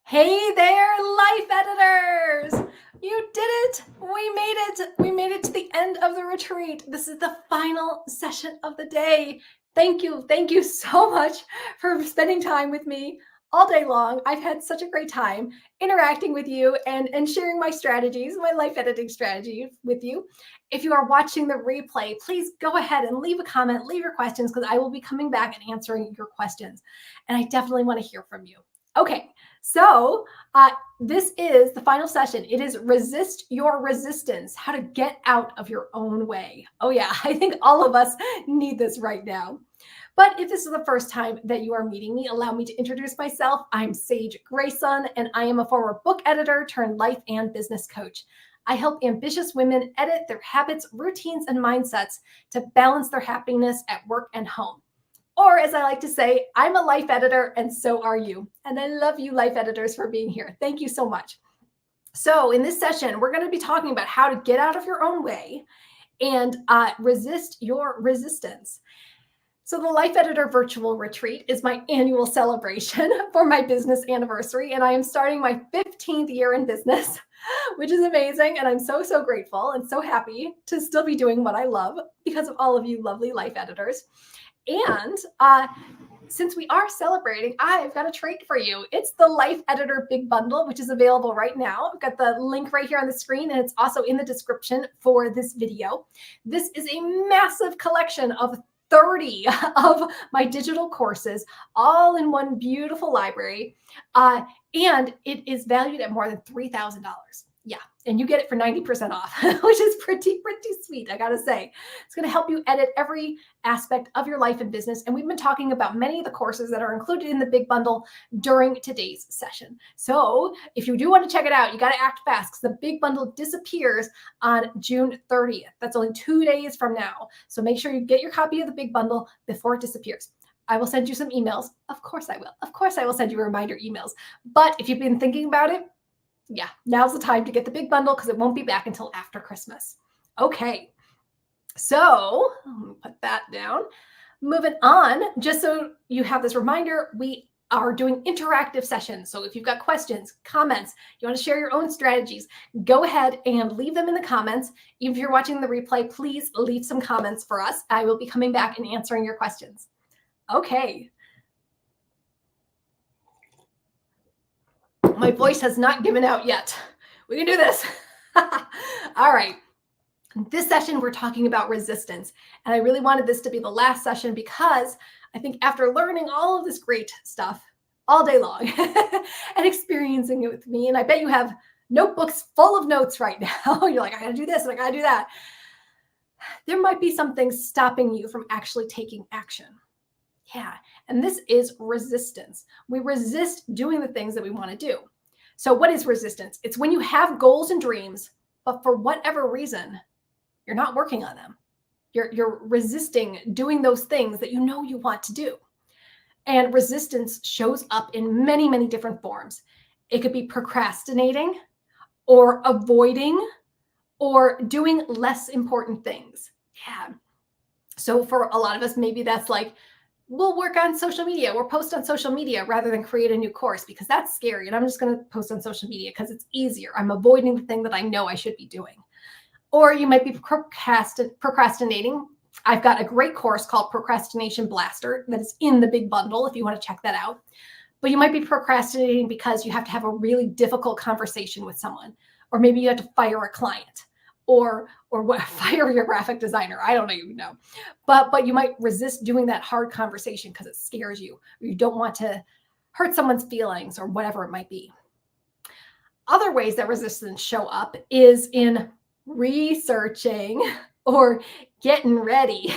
Hey there, life editors! You did it! We made it! We made it to the end of the retreat. This is the final session of the day. Thank you. Thank you so much for spending time with me all day long. I've had such a great time interacting with you and sharing my strategies, my life editing strategy with you. If you are watching the replay, please go ahead and leave a comment, leave your questions, because I will be coming back and answering your questions. And I definitely want to hear from you. Okay, so this is the final session. It is resist your resistance, how to get out of your own way. Oh yeah, I think all of us need this right now. But if this is the first time that you are meeting me, allow me to introduce myself. I'm Sage Grayson, and I am a former book editor turned life and business coach. I help ambitious women edit their habits, routines, and mindsets to balance their happiness at work and home. Or as I like to say, I'm a life editor and so are you. And I love you life editors for being here. Thank you so much. So in this session, we're going to be talking about how to get out of your own way and resist your resistance. So the Life Editor Virtual Retreat is my annual celebration for my business anniversary. And I am starting my 15th year in business, which is amazing. And I'm so, so grateful and so happy to still be doing what I love because of all of you lovely life editors. And since we are celebrating, I've got a treat for you. It's the Life Editor Big Bundle, which is available right now. I've got the link right here on the screen, and it's also in the description for this video. This is a massive collection of 30 of my digital courses, all in one beautiful library. And it is valued at more than $3,000. Yeah, and you get it for 90% off, which is pretty sweet, I gotta say. It's gonna help you edit every aspect of your life and business. And we've been talking about many of the courses that are included in the big bundle during today's session. So if you do want to check it out, you gotta act fast because the big bundle disappears on June 30th. That's only 2 days from now. So make sure you get your copy of the big bundle before it disappears. I will send you some emails. Of course I will. Of course I will send you reminder emails. But if you've been thinking about it, yeah, now's the time to get the big bundle because it won't be back until after Christmas. Okay, so let me put that down. Moving on, just so you have this reminder, we are doing interactive sessions. So if you've got questions, comments, you want to share your own strategies, go ahead and leave them in the comments. Even if you're watching the replay, please leave some comments for us. I will be coming back and answering your questions. Okay. My voice has not given out yet. We can do this. All right. This session, we're talking about resistance. And I really wanted this to be the last session because I think after learning all of this great stuff all day long and experiencing it with me, and I bet you have notebooks full of notes right now. You're like, I got to do this and I got to do that. There might be something stopping you from actually taking action. Yeah. And this is resistance. We resist doing the things that we want to do. So what is resistance? It's when you have goals and dreams, but for whatever reason, you're not working on them. You're resisting doing those things that you know you want to do. And resistance shows up in many, many different forms. It could be procrastinating or avoiding or doing less important things. Yeah. So for a lot of us, maybe that's like, we'll work on social media. We'll post on social media rather than create a new course because that's scary. And I'm just going to post on social media because it's easier. I'm avoiding the thing that I know I should be doing. Or you might be procrastinating. I've got a great course called Procrastination Blaster that is in the big bundle if you want to check that out. But you might be procrastinating because you have to have a really difficult conversation with someone, or maybe you have to fire a client, or what, fire your graphic designer. I don't even know. But you might resist doing that hard conversation because it scares you, or you don't want to hurt someone's feelings, or whatever it might be. Other ways that resistance show up is in researching or getting ready.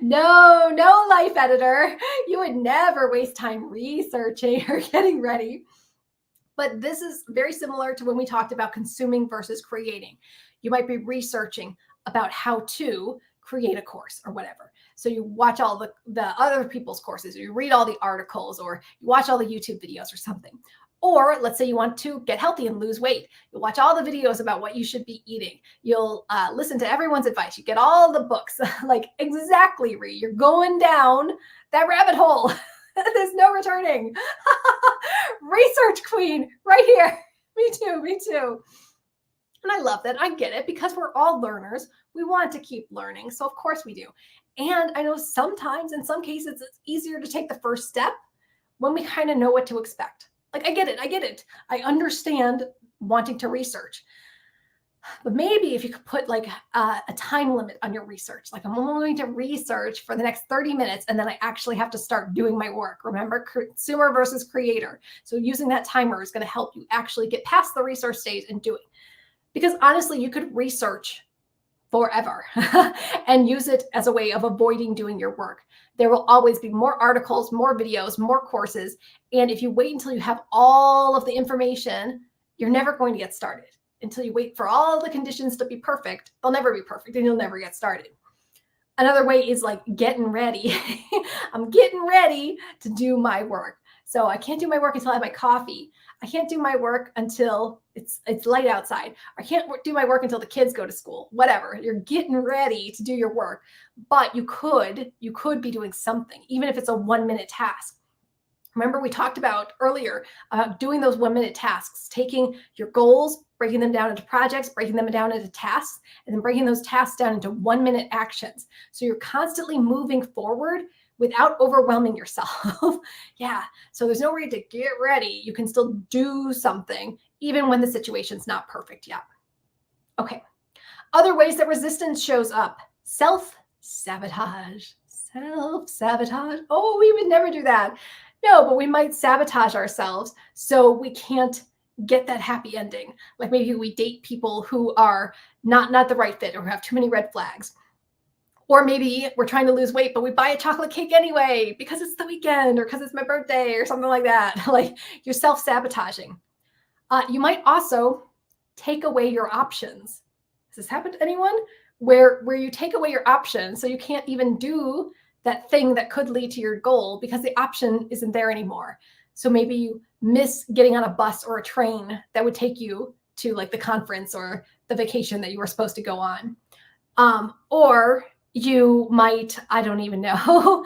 No, life editor. You would never waste time researching or getting ready. But this is very similar to when we talked about consuming versus creating. You might be researching about how to create a course or whatever. So you watch all the other people's courses, or you read all the articles, or you watch all the YouTube videos or something. Or let's say you want to get healthy and lose weight. You'll watch all the videos about what you should be eating. You'll listen to everyone's advice. You get all the books, like exactly, Ree. You're going down that rabbit hole. There's no returning. Research queen right here. Me too. Me too. And I love that. I get it because we're all learners. We want to keep learning. So, of course, we do. And I know sometimes, in some cases, it's easier to take the first step when we kind of know what to expect. Like, I get it. I get it. I understand wanting to research. But maybe if you could put like a time limit on your research, like I'm only going to research for the next 30 minutes and then I actually have to start doing my work. Remember, consumer versus creator. So using that timer is going to help you actually get past the research stage and do it. Because honestly, you could research forever and use it as a way of avoiding doing your work. There will always be more articles, more videos, more courses. And if you wait until you have all of the information, you're never going to get started. Until you wait for all the conditions to be perfect, they'll never be perfect and you'll never get started. Another way is like getting ready. I'm getting ready to do my work. So I can't do my work until I have my coffee. I can't do my work until it's light outside. I can't do my work until the kids go to school. Whatever. You're getting ready to do your work, but you could be doing something, even if it's a 1-minute task. Remember, we talked about earlier doing those 1-minute tasks, taking your goals, breaking them down into projects, breaking them down into tasks, and then breaking those tasks down into 1-minute actions. So you're constantly moving forward without overwhelming yourself. Yeah. So there's no way to get ready. You can still do something even when the situation's not perfect yet. Okay. Other ways that resistance shows up: self-sabotage. Self-sabotage. Oh, we would never do that. No, but we might sabotage ourselves so we can't get that happy ending. Like maybe we date people who are not the right fit or have too many red flags. Or maybe we're trying to lose weight, but we buy a chocolate cake anyway because it's the weekend or because it's my birthday or something like that. Like you're self-sabotaging. You might also take away your options. Has this happened to anyone? Where you take away your options so you can't even do that thing that could lead to your goal because the option isn't there anymore. So maybe you miss getting on a bus or a train that would take you to like the conference or the vacation that you were supposed to go on. Or you might, I don't even know,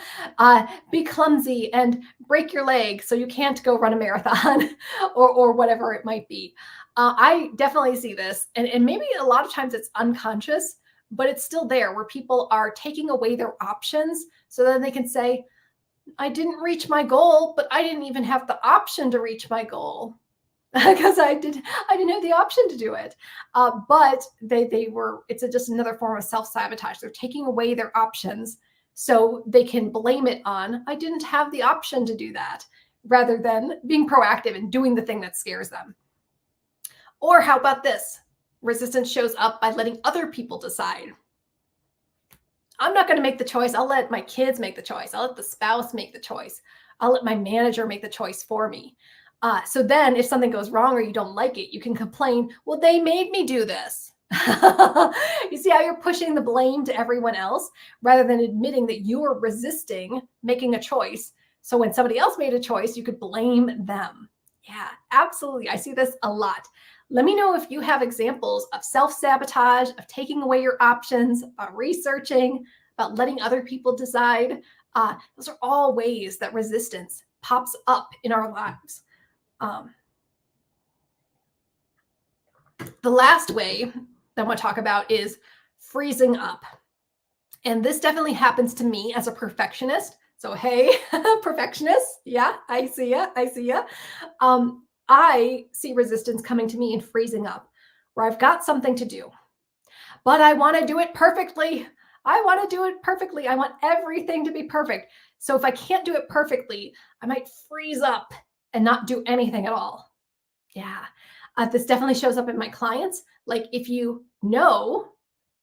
be clumsy and break your leg so you can't go run a marathon or whatever it might be. I definitely see this. And maybe a lot of times it's unconscious, but it's still there where people are taking away their options so then they can say, I didn't reach my goal, but I didn't even have the option to reach my goal because I didn't have the option to do it. But it's just another form of self-sabotage. They're taking away their options so they can blame it on, I didn't have the option to do that, rather than being proactive and doing the thing that scares them. Or how about this? Resistance shows up by letting other people decide. I'm not going to make the choice. I'll let my kids make the choice. I'll let the spouse make the choice. I'll let my manager make the choice for me. So then if something goes wrong or you don't like it, you can complain, well, they made me do this. You see how you're pushing the blame to everyone else rather than admitting that you are resisting making a choice. So when somebody else made a choice, you could blame them. Yeah, absolutely. I see this a lot. Let me know if you have examples of self-sabotage, of taking away your options, about researching, about letting other people decide. Those are all ways that resistance pops up in our lives. The last way that I want to talk about is freezing up. And this definitely happens to me as a perfectionist. So, hey, perfectionist. Yeah, I see ya. I see ya. I see resistance coming to me and freezing up where I've got something to do, but I want to do it perfectly. I want to do it perfectly. I want everything to be perfect. So if I can't do it perfectly, I might freeze up and not do anything at all. Yeah. This definitely shows up in my clients. Like if you know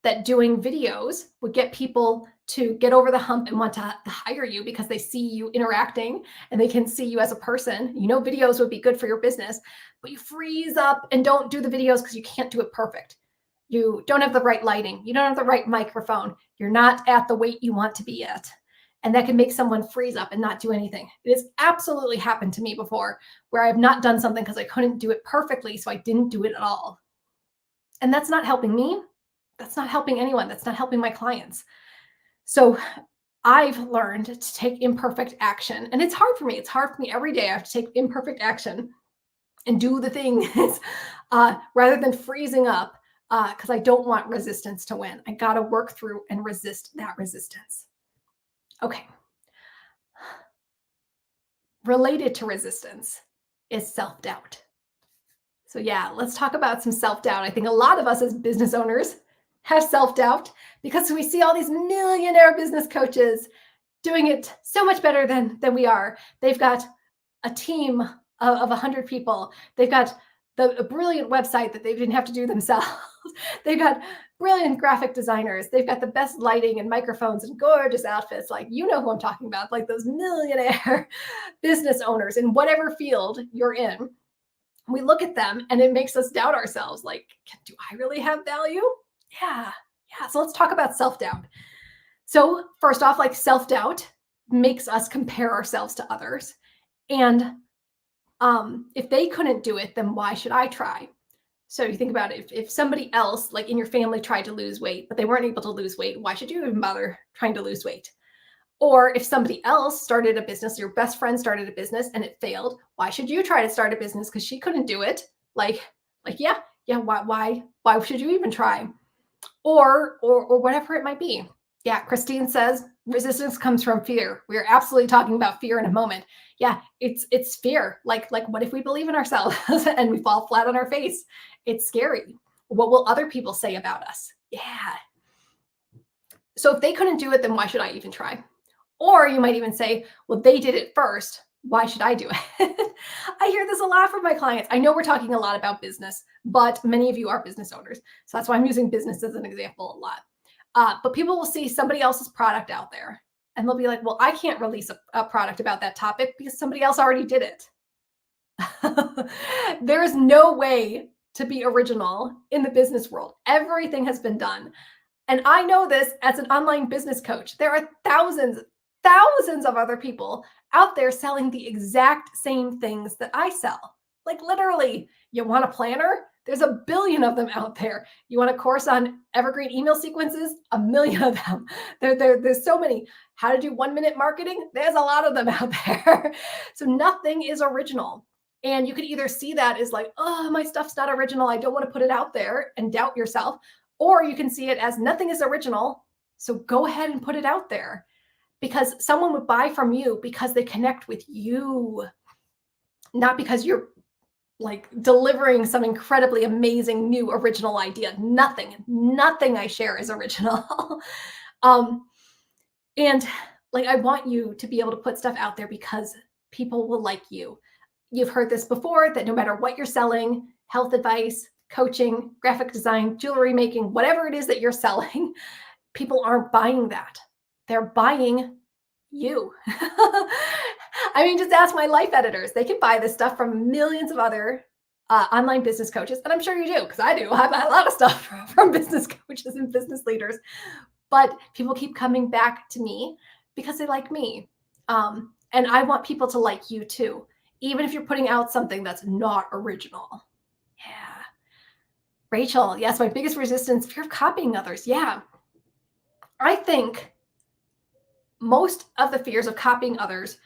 that doing videos would get people to get over the hump and want to hire you because they see you interacting and they can see you as a person, videos would be good for your business, but you freeze up and don't do the videos because you can't do it perfect. You don't have the right lighting. You don't have the right microphone. You're not at the weight you want to be at. And that can make someone freeze up and not do anything. It has absolutely happened to me before where I've not done something because I couldn't do it perfectly, so I didn't do it at all. And that's not helping me. That's not helping anyone. That's not helping my clients. So I've learned to take imperfect action. And it's hard for me. It's hard for me every day. I have to take imperfect action and do the things rather than freezing up because I don't want resistance to win. I got to work through and resist that resistance. Okay. Related to resistance is self-doubt. So yeah, let's talk about some self-doubt. I think a lot of us as business owners have self-doubt because we see all these millionaire business coaches doing it so much better than we are. They've got a team of 100 people. They've got a brilliant website that they didn't have to do themselves. They've got brilliant graphic designers. They've got the best lighting and microphones and gorgeous outfits. Like, you know who I'm talking about, like those millionaire business owners in whatever field you're in. We look at them and it makes us doubt ourselves. Like, do I really have value? Yeah. Yeah. So let's talk about self-doubt. So first off, like self-doubt makes us compare ourselves to others. And if they couldn't do it, then why should I try? So you think about it, if somebody else like in your family tried to lose weight, but they weren't able to lose weight, why should you even bother trying to lose weight? Or if somebody else started a business, your best friend started a business and it failed, why should you try to start a business because she couldn't do it? Yeah, why should you even try? Or whatever it might be. Yeah, Christine says resistance comes from fear. We are absolutely talking about fear in a moment. Yeah, it's fear. Like what if we believe in ourselves and we fall flat on our face? It's scary. What will other people say about us? Yeah. So if they couldn't do it, then why should I even try? Or you might even say, well, they did it first. Why should I do it? I hear this a lot from my clients. I know we're talking a lot about business, but many of you are business owners. So that's why I'm using business as an example a lot. But people will see somebody else's product out there and they'll be like, well, I can't release a product about that topic because somebody else already did it. There is no way to be original in the business world. Everything has been done. And I know this as an online business coach. There are thousands of other people out there selling the exact same things that I sell. Like literally, you want a planner? There's a billion of them out there. You want a course on evergreen email sequences? A million of them. There's so many. How to do 1-minute marketing? There's a lot of them out there. So nothing is original. And you could either see that as like, oh, my stuff's not original. I don't want to put it out there and doubt yourself. Or you can see it as nothing is original. So go ahead and put it out there because someone would buy from you because they connect with you, not because you're like delivering some incredibly amazing new original idea. Nothing I share is original. And like, I want you to be able to put stuff out there because people will like you. You've heard this before that no matter what you're selling, health advice, coaching, graphic design, jewelry making, whatever it is that you're selling, people aren't buying that. They're buying you. I mean, just ask my life editors. They can buy this stuff from millions of other online business coaches. And I'm sure you do, because I do. I buy a lot of stuff from business coaches and business leaders. But people keep coming back to me because they like me. And I want people to like you too, even if you're putting out something that's not original. Yeah. Rachel, yes, my biggest resistance, fear of copying others. Yeah. I think most of the fears of copying others,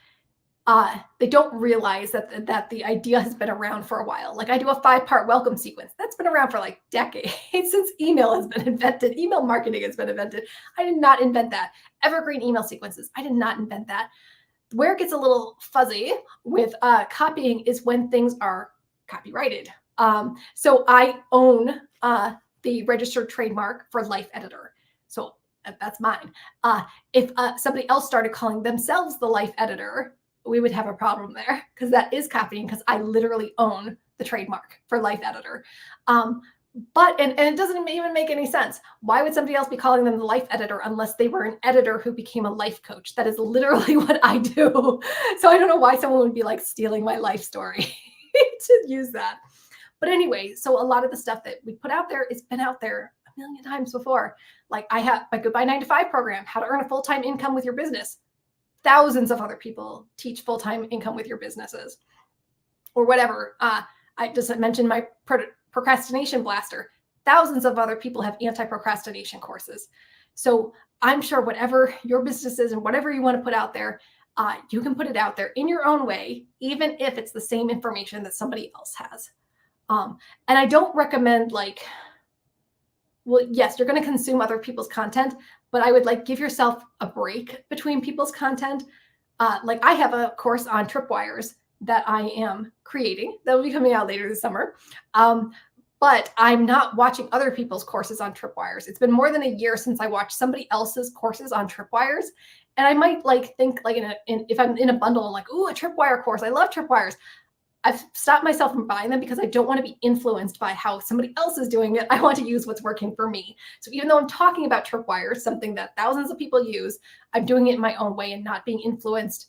they don't realize that the idea has been around for a while. Like I do a 5-part welcome sequence. That's been around for like decades since email has been invented. Email marketing has been invented. I did not invent that. Evergreen email sequences. I did not invent that. Where it gets a little fuzzy with copying is when things are copyrighted. So I own the registered trademark for Life Editor. So that's mine. If somebody else started calling themselves the Life Editor, we would have a problem there because that is copying because I literally own the trademark for Life Editor. But it doesn't even make any sense. Why would somebody else be calling them the life editor unless they were an editor who became a life coach? That is literally what I do. So I don't know why someone would be like stealing my life story to use that. But anyway, so a lot of the stuff that we put out there, it's been out there a million times before. Like I have my Goodbye 9 to 5 program, how to earn a full-time income with your business. Thousands of other people teach full-time income with your businesses or whatever. I just mentioned my Procrastination Blaster. Thousands of other people have anti-procrastination courses. So I'm sure whatever your business is and whatever you want to put out there, you can put it out there in your own way, even if it's the same information that somebody else has. And I don't recommend well, yes, you're going to consume other people's content, but I would give yourself a break between people's content. I have a course on tripwires that I am creating that will be coming out later this summer. But I'm not watching other people's courses on tripwires. It's been more than a year since I watched somebody else's courses on tripwires. And I might think if I'm in a bundle, I'm like, ooh, a tripwire course. I love tripwires. I've stopped myself from buying them because I don't want to be influenced by how somebody else is doing it. I want to use what's working for me. So even though I'm talking about tripwires, something that thousands of people use, I'm doing it in my own way and not being influenced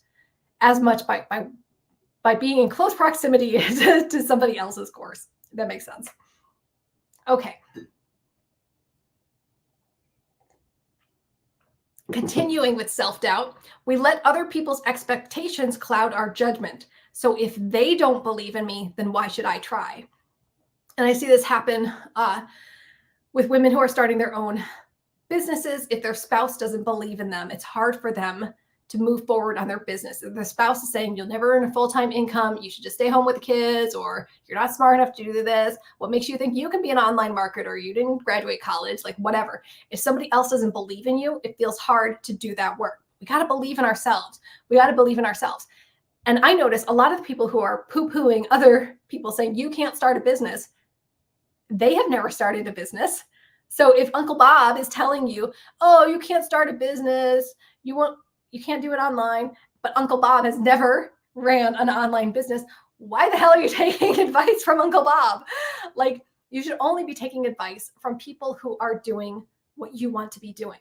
as much by being in close proximity to somebody else's course. If that makes sense. Okay. Continuing with self-doubt, we let other people's expectations cloud our judgment. So if they don't believe in me, then why should I try? And I see this happen with women who are starting their own businesses. If their spouse doesn't believe in them, it's hard for them to move forward on their business. If the spouse is saying, you'll never earn a full-time income, you should just stay home with the kids, or you're not smart enough to do this. What makes you think you can be an online marketer? You didn't graduate college, whatever. If somebody else doesn't believe in you, it feels hard to do that work. We got to believe in ourselves. We got to believe in ourselves. And I notice a lot of the people who are poo-pooing other people saying you can't start a business, they have never started a business. So if Uncle Bob is telling you, oh, you can't start a business, you can't do it online, but Uncle Bob has never ran an online business, why the hell are you taking advice from Uncle Bob? You should only be taking advice from people who are doing what you want to be doing.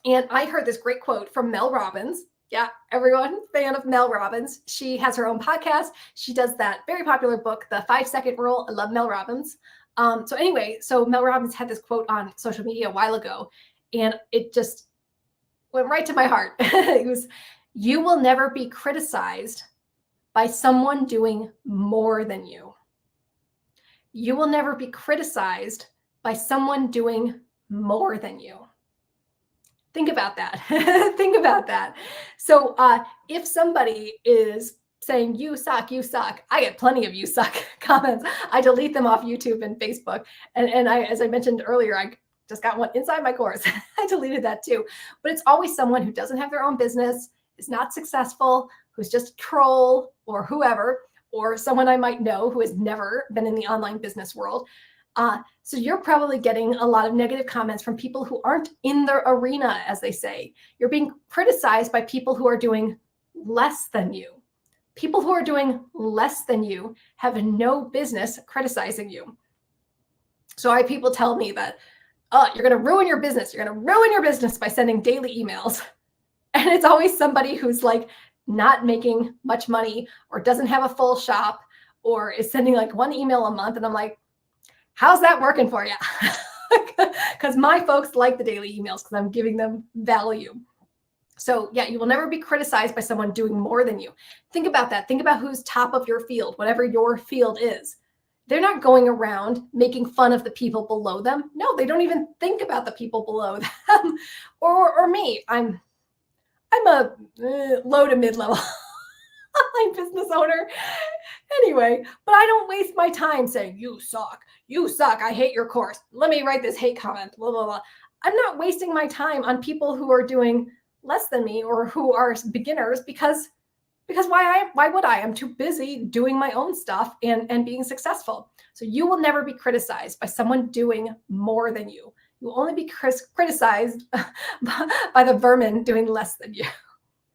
And I heard this great quote from Mel Robbins. Yeah, everyone, fan of Mel Robbins. She has her own podcast. She does that very popular book, The 5-Second Rule. I love Mel Robbins. So Mel Robbins had this quote on social media a while ago, and it just went right to my heart. It was, you will never be criticized by someone doing more than you. You will never be criticized by someone doing more than you. Think about that. Think about that. So if somebody is saying, you suck, I get plenty of you suck comments. I delete them off YouTube and Facebook. And I, as I mentioned earlier, I just got one inside my course. I deleted that too. But it's always someone who doesn't have their own business, is not successful, who's just a troll or whoever, or someone I might know who has never been in the online business world. So you're probably getting a lot of negative comments from people who aren't in their arena, as they say. You're being criticized by people who are doing less than you. People who are doing less than you have no business criticizing you. So I have people tell me that, you're going to ruin your business. You're going to ruin your business by sending daily emails. And it's always somebody who's not making much money or doesn't have a full shop or is sending one email a month. And I'm like, how's that working for you? Because my folks like the daily emails because I'm giving them value. So yeah, you will never be criticized by someone doing more than you. Think about that. Think about who's top of your field, whatever your field is. They're not going around making fun of the people below them. No, they don't even think about the people below them. Or me. I'm a low to mid-level online business owner. Anyway, but I don't waste my time saying, you suck, I hate your course. Let me write this hate comment, blah, blah, blah. I'm not wasting my time on people who are doing less than me or who are beginners because why would I? I'm too busy doing my own stuff and being successful. So you will never be criticized by someone doing more than you. You will only be criticized by the vermin doing less than you.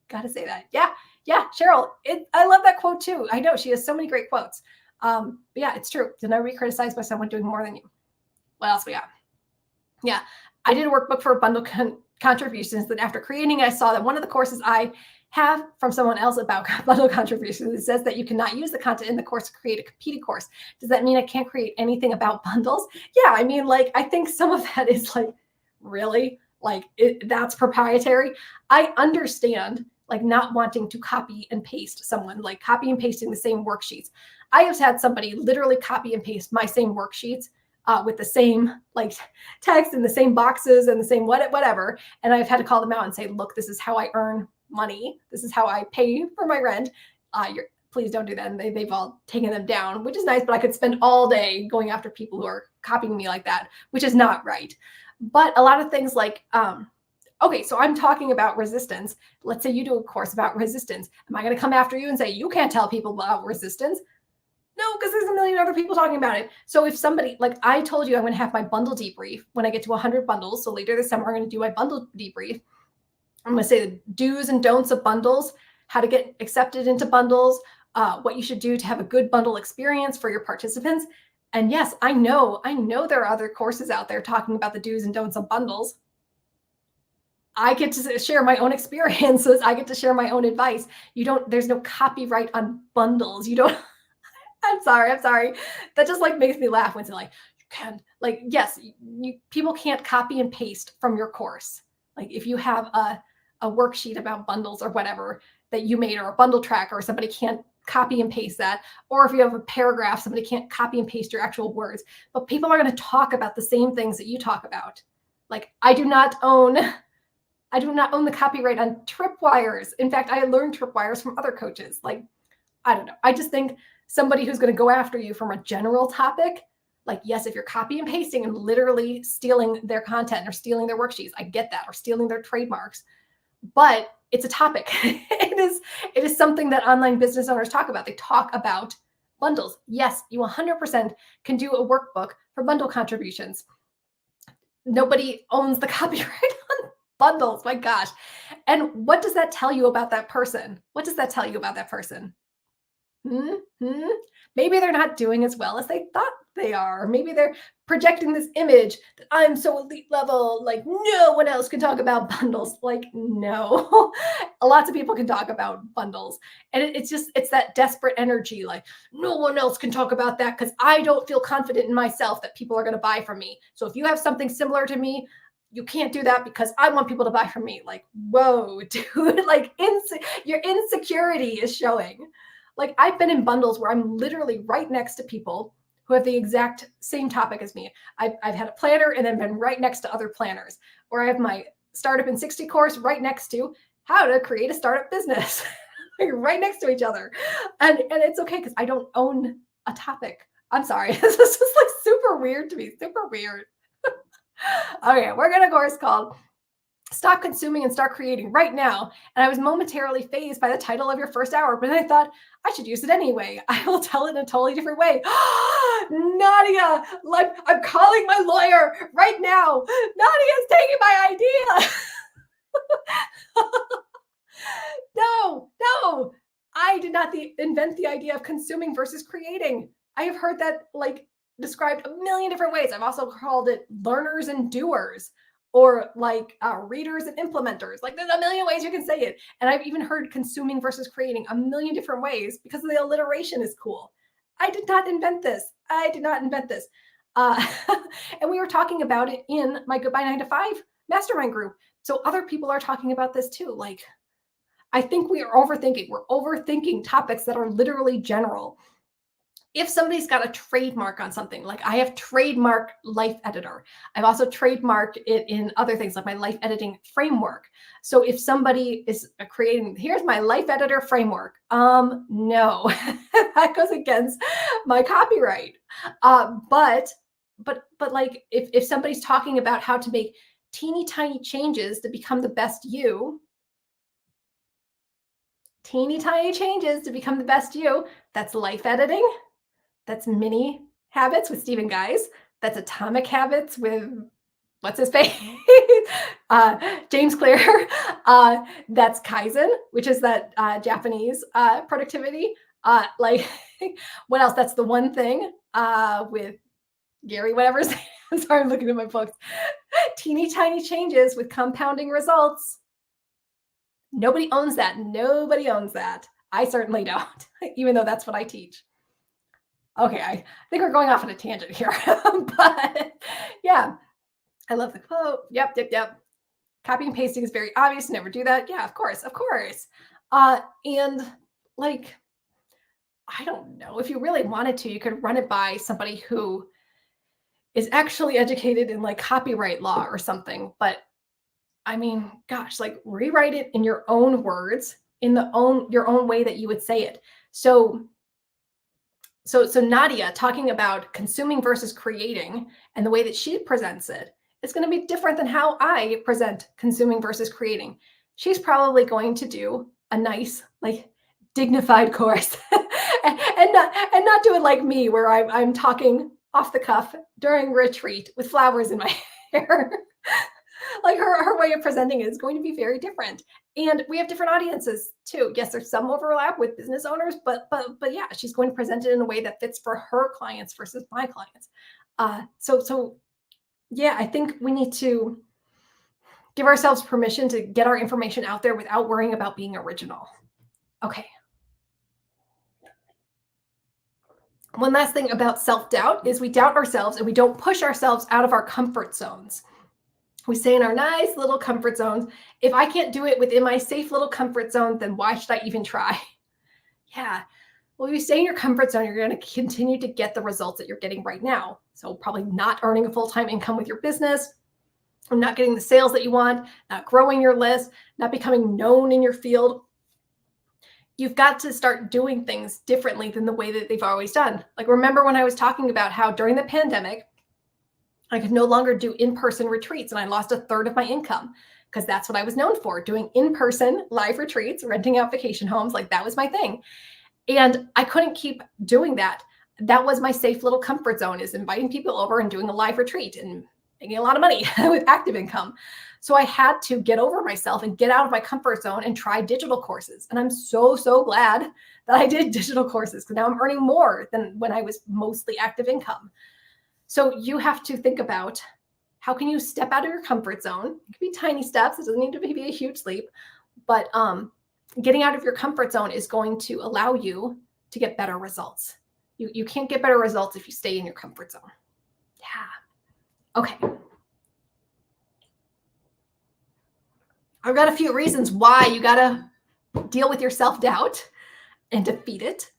Gotta say that. Yeah, Cheryl, I love that quote too. I know she has so many great quotes. But yeah, it's true. You'll never be criticized by someone doing more than you. What else we got? Yeah, I did a workbook for bundle contributions. Then after creating, I saw that one of the courses I have from someone else about bundle contributions, it says that you cannot use the content in the course to create a competing course. Does that mean I can't create anything about bundles? Yeah, I mean, I think some of that is really, that's proprietary. I understand not wanting to copy and paste someone, copy and pasting the same worksheets. I have had somebody literally copy and paste my same worksheets with the same like text and the same boxes and the same whatever. And I've had to call them out and say, look, this is how I earn money. This is how I pay for my rent. Please don't do that. And they've all taken them down, which is nice, but I could spend all day going after people who are copying me like that, which is not right. But a lot of things like, okay, so I'm talking about resistance. Let's say you do a course about resistance. Am I going to come after you and say, you can't tell people about resistance? No, because there's a million other people talking about it. So if somebody, like I told you, I'm going to have my bundle debrief when I get to 100 bundles. So later this summer, I'm going to do my bundle debrief. I'm going to say the do's and don'ts of bundles, how to get accepted into bundles, what you should do to have a good bundle experience for your participants. And yes, I know there are other courses out there talking about the do's and don'ts of bundles. I get to share my own experiences. I get to share my own advice. There's no copyright on bundles. I'm sorry. That just like makes me laugh when it's like, you can, like, yes, people can't copy and paste from your course. Like if you have a worksheet about bundles or whatever that you made, or a bundle tracker, somebody can't copy and paste that. Or if you have a paragraph, somebody can't copy and paste your actual words. But people are going to talk about the same things that you talk about. Like I do not own the copyright on tripwires. In fact, I learned tripwires from other coaches. Like, I don't know. I just think somebody who's going to go after you from a general topic, like, yes, if you're copy and pasting and literally stealing their content or stealing their worksheets, I get that, or stealing their trademarks, but it's a topic. It is something that online business owners talk about. They talk about bundles. Yes, you 100% can do a workbook for bundle contributions. Nobody owns the copyright on bundles. My gosh. And what does that tell you about that person? What does that tell you about that person? Maybe they're not doing as well as they thought they are. Maybe they're projecting this image that I'm so elite level, like no one else can talk about bundles. Like, no, lots of people can talk about bundles. And it's that desperate energy. Like no one else can talk about that because I don't feel confident in myself that people are going to buy from me. So if you have something similar to me, you can't do that because I want people to buy from me. Like, whoa, dude, like your insecurity is showing. Like I've been in bundles where I'm literally right next to people who have the exact same topic as me. I've had a planner and then been right next to other planners, or I have my Startup in 60 course right next to how to create a startup business, like right next to each other. And it's okay because I don't own a topic. I'm sorry. This is just like super weird to me, super weird. Okay, we're going to course called Stop Consuming and Start Creating right now. And I was momentarily fazed by the title of your first hour, but then I thought I should use it anyway. I will tell it in a totally different way. Nadia, like I'm calling my lawyer right now. Nadia's taking my idea. No, I did not invent the idea of consuming versus creating. I have heard that like described a million different ways. I've also called it learners and doers, or like readers and implementers. Like there's a million ways you can say it. And I've even heard consuming versus creating a million different ways because the alliteration is cool. I did not invent this. And we were talking about it in my Goodbye 9 to 5 mastermind group. So other people are talking about this too. Like, I think we are overthinking. We're overthinking topics that are literally general. If somebody's got a trademark on something, like I have trademark Life Editor. I've also trademarked it in other things like my life editing framework. So if somebody is creating, here's my life editor framework. No, that goes against my copyright. But like if somebody's talking about how to make teeny tiny changes to become the best you, that's life editing. That's mini habits with Stephen Guise. That's atomic habits with what's his face? James Clear. That's Kaizen, which is that Japanese productivity. Like what else? That's the one thing with Gary, whatever his name. I'm sorry, I'm looking at my books. Teeny tiny changes with compounding results. Nobody owns that. I certainly don't, even though that's what I teach. Okay, I think we're going off on a tangent here, but yeah, I love the quote. Yep. Copy and pasting is very obvious. Never do that. Yeah, of course. And like, I don't know, if you really wanted to, you could run it by somebody who is actually educated in like copyright law or something. But I mean, gosh, like rewrite it in your own words, in your own way that you would say it. So Nadia talking about consuming versus creating and the way that she presents it is going to be different than how I present consuming versus creating. She's probably going to do a nice, like dignified course and not do it like me, where I'm talking off the cuff during retreat with flowers in my hair. Like her way of presenting it is going to be very different. And we have different audiences too. Yes, there's some overlap with business owners, but yeah, she's going to present it in a way that fits for her clients versus my clients. So yeah, I think we need to give ourselves permission to get our information out there without worrying about being original. Okay. One last thing about self-doubt is we doubt ourselves and we don't push ourselves out of our comfort zones. We stay in our nice little comfort zones. If I can't do it within my safe little comfort zone, then why should I even try? Yeah. Well, if you stay in your comfort zone, you're going to continue to get the results that you're getting right now. So probably not earning a full-time income with your business, or not getting the sales that you want, not growing your list, not becoming known in your field. You've got to start doing things differently than the way that they've always done. Like, remember when I was talking about how during the pandemic, I could no longer do in-person retreats and I lost a third of my income because that's what I was known for, doing in-person live retreats, renting out vacation homes. Like that was my thing. And I couldn't keep doing that. That was my safe little comfort zone, is inviting people over and doing a live retreat and making a lot of money with active income. So I had to get over myself and get out of my comfort zone and try digital courses. And I'm so glad that I did digital courses, because now I'm earning more than when I was mostly active income. So you have to think about, how can you step out of your comfort zone? It could be tiny steps. It doesn't need to be a huge leap, but getting out of your comfort zone is going to allow you to get better results. You can't get better results if you stay in your comfort zone. Yeah. Okay. I've got a few reasons why you got to deal with your self-doubt and defeat it.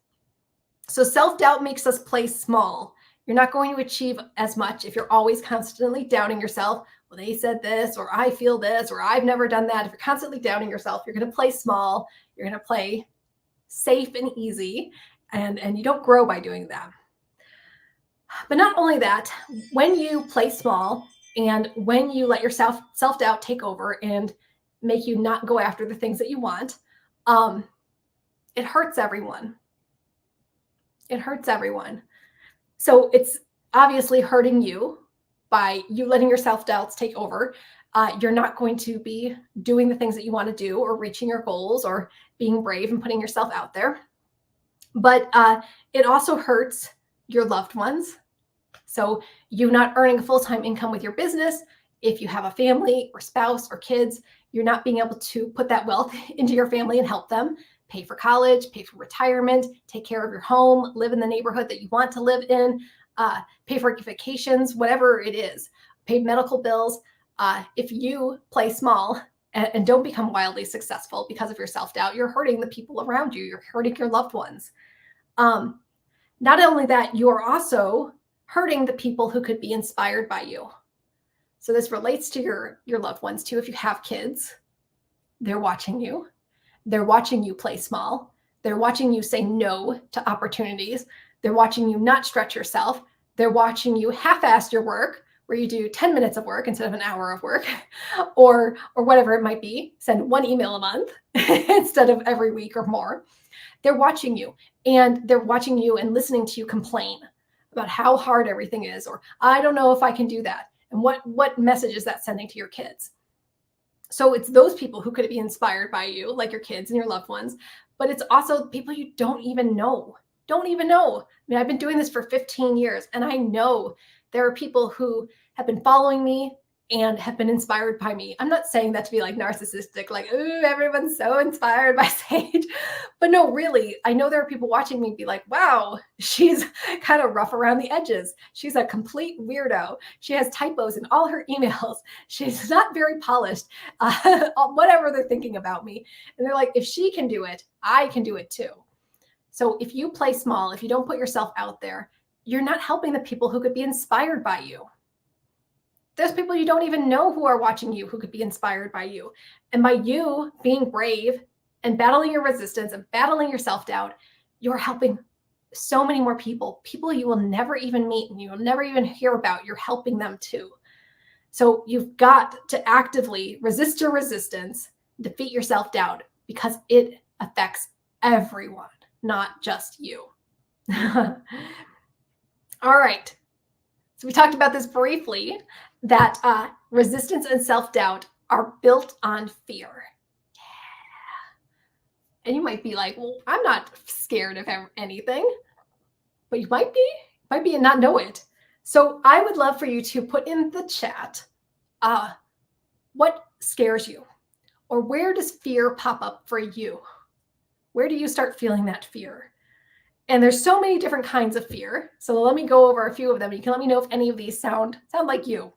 So self-doubt makes us play small. You're not going to achieve as much if you're always constantly doubting yourself. Well, they said this, or I feel this, or I've never done that. If you're constantly doubting yourself, you're going to play small. You're going to play safe and easy, and you don't grow by doing that. But not only that, when you play small and when you let your self-doubt take over and make you not go after the things that you want, it hurts everyone. It hurts everyone. So it's obviously hurting you by you letting your self-doubts take over. You're not going to be doing the things that you want to do, or reaching your goals, or being brave and putting yourself out there. But it also hurts your loved ones. So you not earning a full-time income with your business, if you have a family or spouse or kids, you're not being able to put that wealth into your family and help them pay for college, pay for retirement, take care of your home, live in the neighborhood that you want to live in, pay for vacations, whatever it is, pay medical bills. If you play small and don't become wildly successful because of your self-doubt, you're hurting the people around you. You're hurting your loved ones. Not only that, you're also hurting the people who could be inspired by you. So this relates to your loved ones too. If you have kids, they're watching you. They're watching you play small. They're watching you say no to opportunities. They're watching you not stretch yourself. They're watching you half-ass your work, where you do 10 minutes of work instead of an hour of work, or whatever it might be. Send one email a month instead of every week or more. They're watching you, and they're watching you and listening to you complain about how hard everything is, or I don't know if I can do that. And what message is that sending to your kids? So it's those people who could be inspired by you, like your kids and your loved ones, but it's also people you don't even know. I mean, I've been doing this for 15 years, and I know there are people who have been following me and have been inspired by me. I'm not saying that to be like narcissistic, like, ooh, everyone's so inspired by Sage. But no, really, I know there are people watching me be like, wow, she's kind of rough around the edges. She's a complete weirdo. She has typos in all her emails. She's not very polished, whatever they're thinking about me. And they're like, if she can do it, I can do it too. So if you play small, if you don't put yourself out there, you're not helping the people who could be inspired by you. There's people you don't even know who are watching you who could be inspired by you. And by you being brave and battling your resistance and battling your self-doubt, you're helping so many more people you will never even meet and you will never even hear about. You're helping them too. So you've got to actively resist your resistance, defeat your self-doubt, because it affects everyone, not just you. All right. So we talked about this briefly, that resistance and self-doubt are built on fear. Yeah. And you might be like, well, I'm not scared of anything, but you might be and not know it. So I would love for you to put in the chat, what scares you? Or where does fear pop up for you? Where do you start feeling that fear? And there's so many different kinds of fear. So let me go over a few of them. You can let me know if any of these sound like you.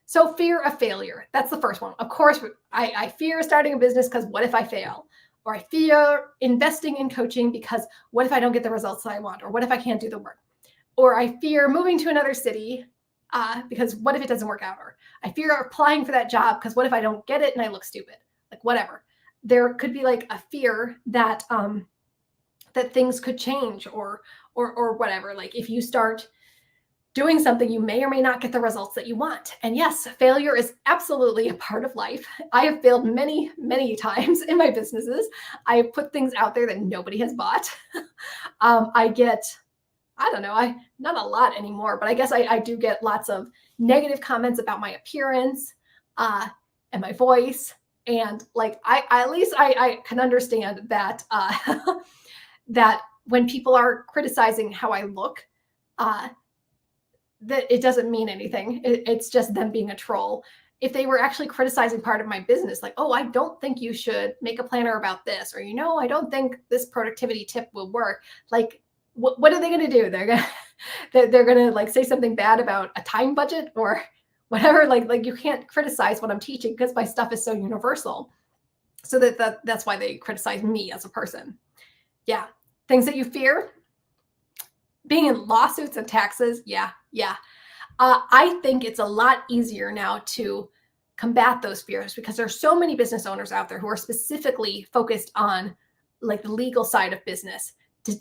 So fear of failure. That's the first one. Of course, I fear starting a business because what if I fail? Or I fear investing in coaching because what if I don't get the results that I want? Or what if I can't do the work? Or I fear moving to another city because what if it doesn't work out? Or I fear applying for that job because what if I don't get it and I look stupid? Like whatever. There could be like a fear that that things could change or whatever. Like if you start doing something, you may or may not get the results that you want. And yes, failure is absolutely a part of life. I have failed many, many times in my businesses. I have put things out there that nobody has bought. I get, I don't know, not a lot anymore, but I guess I do get lots of negative comments about my appearance and my voice. And like, at least I can understand that, that when people are criticizing how I look, that it doesn't mean anything. It's just them being a troll. If they were actually criticizing part of my business, like, oh, I don't think you should make a planner about this, or, I don't think this productivity tip will work. Like, what are they going to do? They're going to like say something bad about a time budget or whatever. Like you can't criticize what I'm teaching because my stuff is so universal. So that's why they criticize me as a person. Yeah. Things that you fear. Being in lawsuits and taxes. Yeah. I think it's a lot easier now to combat those fears because there's so many business owners out there who are specifically focused on like the legal side of business.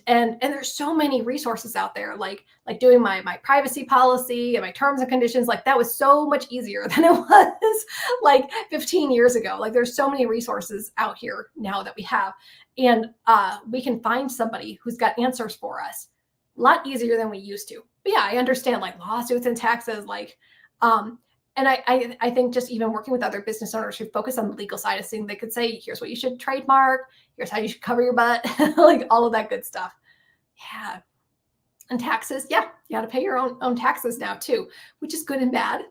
And there's so many resources out there, like doing my privacy policy and my terms and conditions. Like that was so much easier than it was like 15 years ago. Like there's so many resources out here now that we have, and we can find somebody who's got answers for us a lot easier than we used to. But yeah, I understand like lawsuits and taxes, like, and I think just even working with other business owners who focus on the legal side of things, they could say, here's what you should trademark, here's how you should cover your butt, like all of that good stuff. Yeah. And taxes, yeah, you got to pay your own taxes now too, which is good and bad.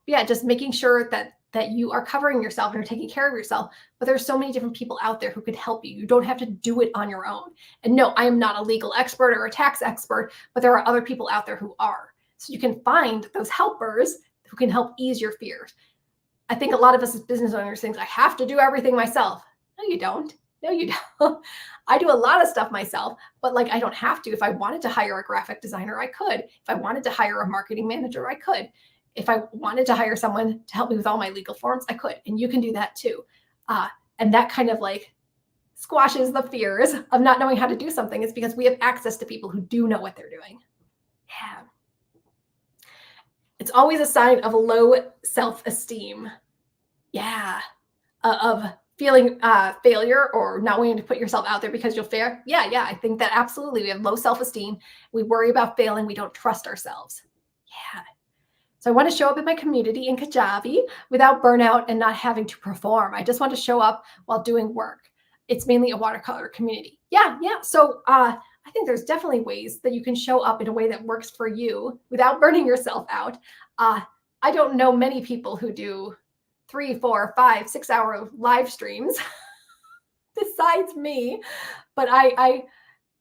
Yeah, just making sure that you are covering yourself and you're taking care of yourself. But there's so many different people out there who could help you. You don't have to do it on your own. And no, I am not a legal expert or a tax expert, but there are other people out there who are. So you can find those helpers who can help ease your fears. I think a lot of us as business owners think I have to do everything myself. No, you don't. No, you don't. I do a lot of stuff myself, but like I don't have to. If I wanted to hire a graphic designer, I could. If I wanted to hire a marketing manager, I could. If I wanted to hire someone to help me with all my legal forms, I could. And you can do that too. And that kind of like squashes the fears of not knowing how to do something. It's because we have access to people who do know what they're doing. Yeah. It's always a sign of low self-esteem. Yeah. Of feeling failure or not wanting to put yourself out there because you'll fail. Yeah. I think that absolutely. We have low self-esteem. We worry about failing. We don't trust ourselves. Yeah. So I want to show up in my community in Kajabi without burnout and not having to perform. I just want to show up while doing work. It's mainly a watercolor community. Yeah. So I think there's definitely ways that you can show up in a way that works for you without burning yourself out. I don't know many people who do 3, 4, 5, 6 hour live streams besides me, but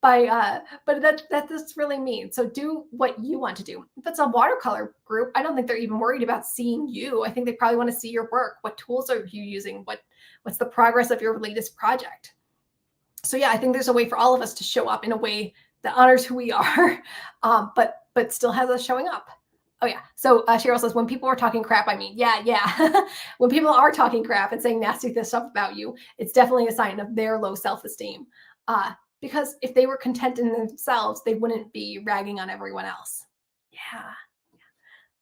but that's really mean. So do what you want to do. If it's a watercolor group, I don't think they're even worried about seeing you. I think they probably want to see your work. What tools are you using? What's the progress of your latest project? So yeah, I think there's a way for all of us to show up in a way that honors who we are, but still has us showing up. Oh yeah. So Cheryl says, when people are talking crap, I mean, yeah. When people are talking crap and saying nasty stuff about you, it's definitely a sign of their low self-esteem. Because if they were content in themselves, they wouldn't be ragging on everyone else. Yeah.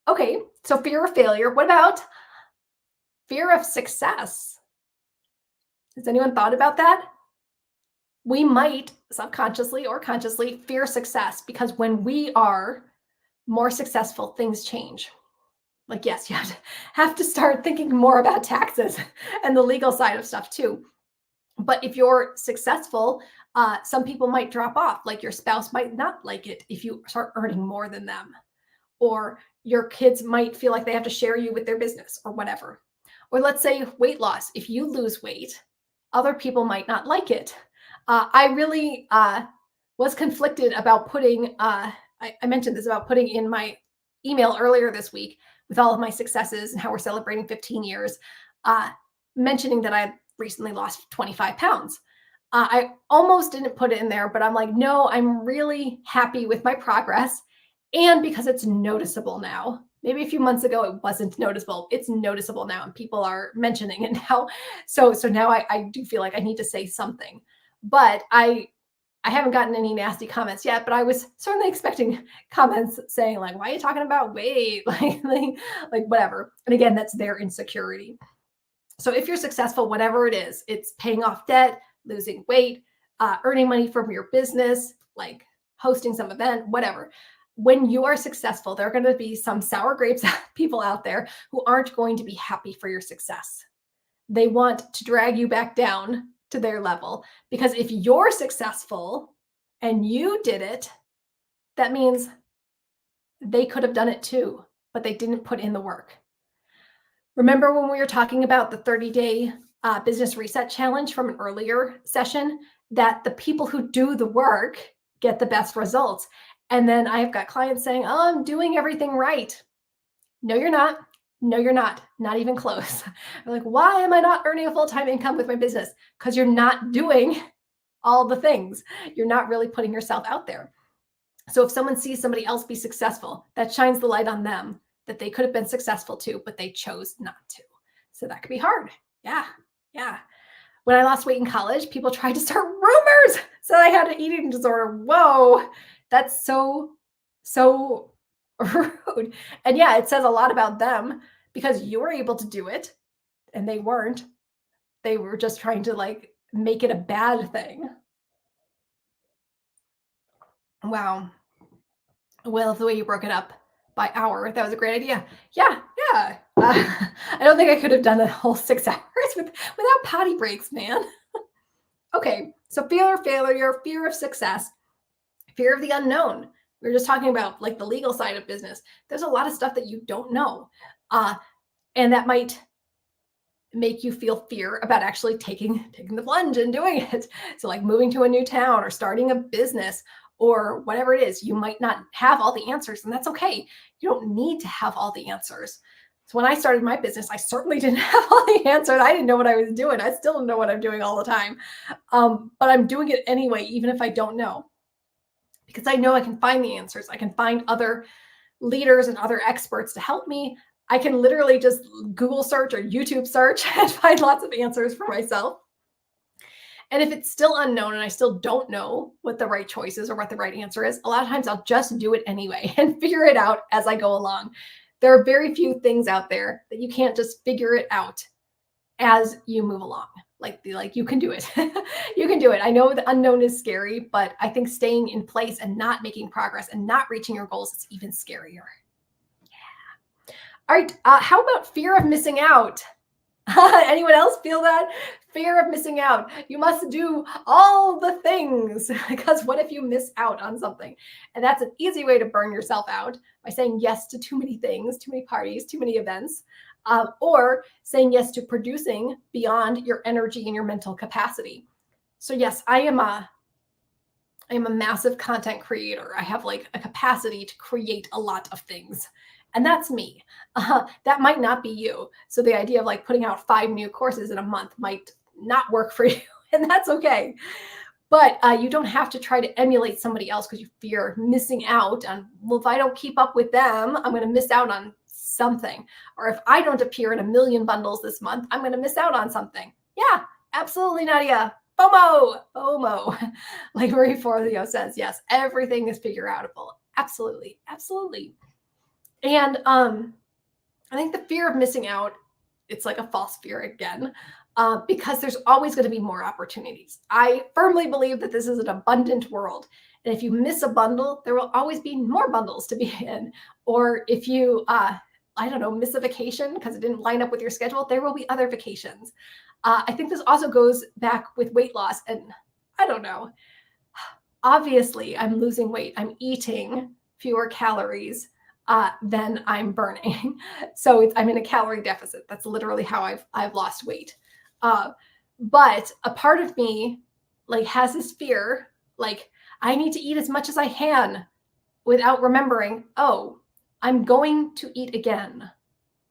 Okay. So fear of failure. What about fear of success? Has anyone thought about that? We might subconsciously or consciously fear success because when we are more successful, things change. Like, yes, you have to start thinking more about taxes and the legal side of stuff too. But if you're successful, some people might drop off. Like your spouse might not like it if you start earning more than them, or your kids might feel like they have to share you with their business or whatever. Or let's say weight loss. If you lose weight, other people might not like it. I really was conflicted about putting, I mentioned this about putting in my email earlier this week with all of my successes and how we're celebrating 15 years, mentioning that I recently lost 25 pounds. I almost didn't put it in there, but I'm like, no, I'm really happy with my progress. And because it's noticeable now. Maybe a few months ago it wasn't noticeable. It's noticeable now, and people are mentioning it now. So now I do feel like I need to say something. But I haven't gotten any nasty comments yet, but I was certainly expecting comments saying like, why are you talking about weight? like whatever. And again, that's their insecurity. So if you're successful, whatever it is, it's paying off debt, losing weight, earning money from your business, like hosting some event, whatever. When you are successful, there are going to be some sour grapes people out there who aren't going to be happy for your success. They want to drag you back down to their level, because if you're successful and you did it, that means they could have done it too, but they didn't put in the work. Remember when we were talking about the 30-day business reset challenge from an earlier session, that the people who do the work get the best results. And then I've got clients saying, oh, I'm doing everything right. No, you're not. No, you're not. Not even close. I'm like, why am I not earning a full-time income with my business? Because you're not doing all the things. You're not really putting yourself out there. So if someone sees somebody else be successful, that shines the light on them that they could have been successful too, but they chose not to. So that could be hard. Yeah. When I lost weight in college, people tried to start rumors so I had an eating disorder. Whoa, that's so rude. And yeah, it says a lot about them because you were able to do it and they weren't. They were just trying to like make it a bad thing. Wow. Well, the way you broke it up by hour, that was a great idea. Yeah. I don't think I could have done the whole 6 hours without potty breaks, man. Okay, so fear of failure, fear of success, fear of the unknown. We were just talking about like the legal side of business. There's a lot of stuff that you don't know, and that might make you feel fear about actually taking the plunge and doing it. So like moving to a new town or starting a business or whatever it is, you might not have all the answers, and that's okay. You don't need to have all the answers. So when I started my business, I certainly didn't have all the answers. I didn't know what I was doing. I still don't know what I'm doing all the time. But I'm doing it anyway, even if I don't know, because I know I can find the answers. I can find other leaders and other experts to help me. I can literally just Google search or YouTube search and find lots of answers for myself. And if it's still unknown and I still don't know what the right choice is or what the right answer is, a lot of times I'll just do it anyway and figure it out as I go along. There are very few things out there that you can't just figure it out as you move along. Like you can do it. You can do it. I know the unknown is scary, but I think staying in place and not making progress and not reaching your goals is even scarier. Yeah. All right. How about fear of missing out? Anyone else feel that? Fear of missing out. You must do all the things, because what if you miss out on something? And that's an easy way to burn yourself out, by saying yes to too many things, too many parties, too many events, or saying yes to producing beyond your energy and your mental capacity. So yes, I am a massive content creator. I have like a capacity to create a lot of things. And that's me. That might not be you. So the idea of like putting out 5 new courses in a month might not work for you. And that's okay. But you don't have to try to emulate somebody else because you fear missing out on, well, if I don't keep up with them, I'm going to miss out on something. Or if I don't appear in 1 million bundles this month, I'm going to miss out on something. Yeah, absolutely, Nadia. FOMO, FOMO. Like Marie Forleo says, yes, everything is figure outable. Absolutely, absolutely. And I think the fear of missing out, it's like a false fear again, because there's always going to be more opportunities. I firmly believe that this is an abundant world. And if you miss a bundle, there will always be more bundles to be in. Or if you, I don't know, miss a vacation because it didn't line up with your schedule, there will be other vacations. I think this also goes back with weight loss. And I don't know, obviously I'm losing weight. I'm eating fewer calories than I'm burning. So I'm in a calorie deficit. That's literally how I've lost weight. But a part of me like has this fear, like I need to eat as much as I can without remembering, oh, I'm going to eat again.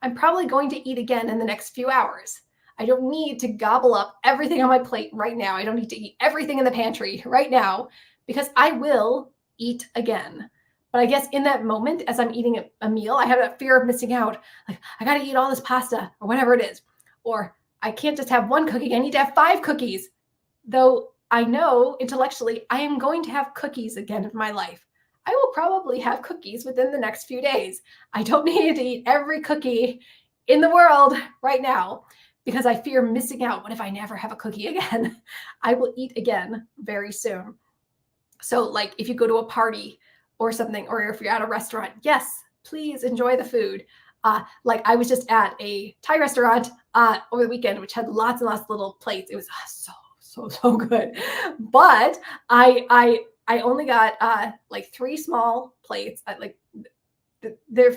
I'm probably going to eat again in the next few hours. I don't need to gobble up everything on my plate right now. I don't need to eat everything in the pantry right now because I will eat again. But I guess in that moment, as I'm eating a meal, I have that fear of missing out. Like, I got to eat all this pasta or whatever it is. Or I can't just have one cookie. I need to have 5 cookies. Though I know intellectually I am going to have cookies again in my life. I will probably have cookies within the next few days. I don't need to eat every cookie in the world right now because I fear missing out. What if I never have a cookie again? I will eat again very soon. So like if you go to a party or something, or if you're at a restaurant, yes, please enjoy the food. Like I was just at a Thai restaurant over the weekend, which had lots and lots of little plates. It was so good. But I only got like 3 small plates. They're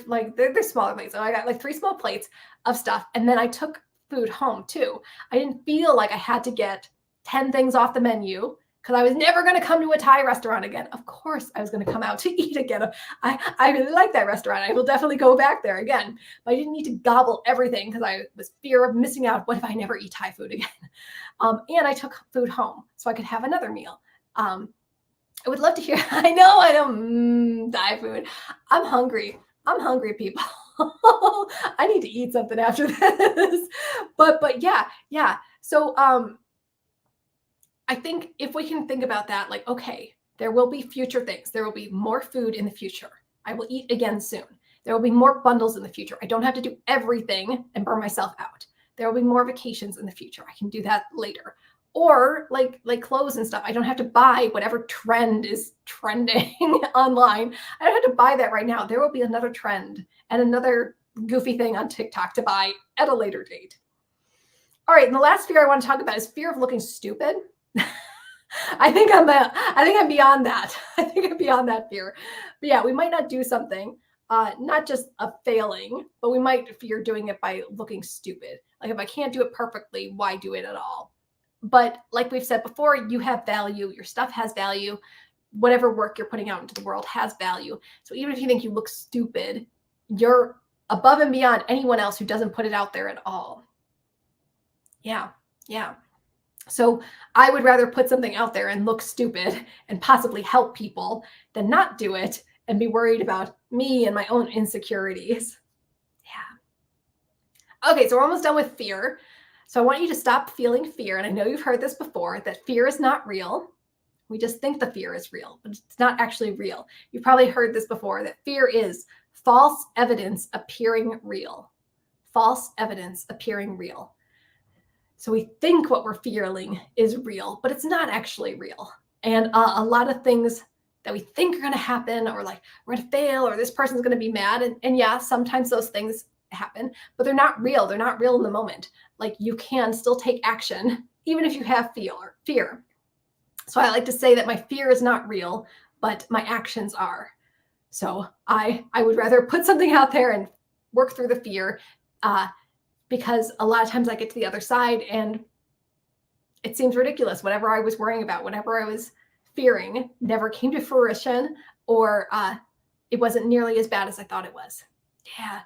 smaller plates. So I got like 3 small plates of stuff. And then I took food home too. I didn't feel like I had to get 10 things off the menu because I was never going to come to a Thai restaurant again. Of course, I was going to come out to eat again. I really like that restaurant. I will definitely go back there again. But I didn't need to gobble everything because I was fear of missing out. What if I never eat Thai food again? And I took food home so I could have another meal. I would love to hear. I know Thai food. I'm hungry. I'm hungry, people. I need to eat something after this. But yeah. So I think if we can think about that, like, okay, there will be future things. There will be more food in the future. I will eat again soon. There will be more bundles in the future. I don't have to do everything and burn myself out. There will be more vacations in the future. I can do that later. Or like clothes and stuff. I don't have to buy whatever trend is trending online. I don't have to buy that right now. There will be another trend and another goofy thing on TikTok to buy at a later date. All right, and the last fear I want to talk about is fear of looking stupid. I think I'm beyond that. I think I'm beyond that fear. But yeah, we might not do something, not just a failing, but we might fear doing it by looking stupid. Like if I can't do it perfectly, why do it at all? But like we've said before, you have value. Your stuff has value. Whatever work you're putting out into the world has value. So even if you think you look stupid, you're above and beyond anyone else who doesn't put it out there at all. Yeah. So I would rather put something out there and look stupid and possibly help people than not do it and be worried about me and my own insecurities. Yeah. Okay, so we're almost done with fear. So I want you to stop feeling fear. And I know you've heard this before, that fear is not real. We just think the fear is real, but it's not actually real. You've probably heard this before, that fear is false evidence appearing real. False evidence appearing real. So we think what we're feeling is real, but it's not actually real. And a lot of things that we think are going to happen, or like we're going to fail, or this person's going to be mad. And yeah, sometimes those things happen, but they're not real. They're not real in the moment. Like you can still take action, even if you have fear. So I like to say that my fear is not real, but my actions are. So I would rather put something out there and work through the fear, because a lot of times I get to the other side and it seems ridiculous. Whatever I was worrying about, whatever I was fearing never came to fruition, or it wasn't nearly as bad as I thought it was. Yeah.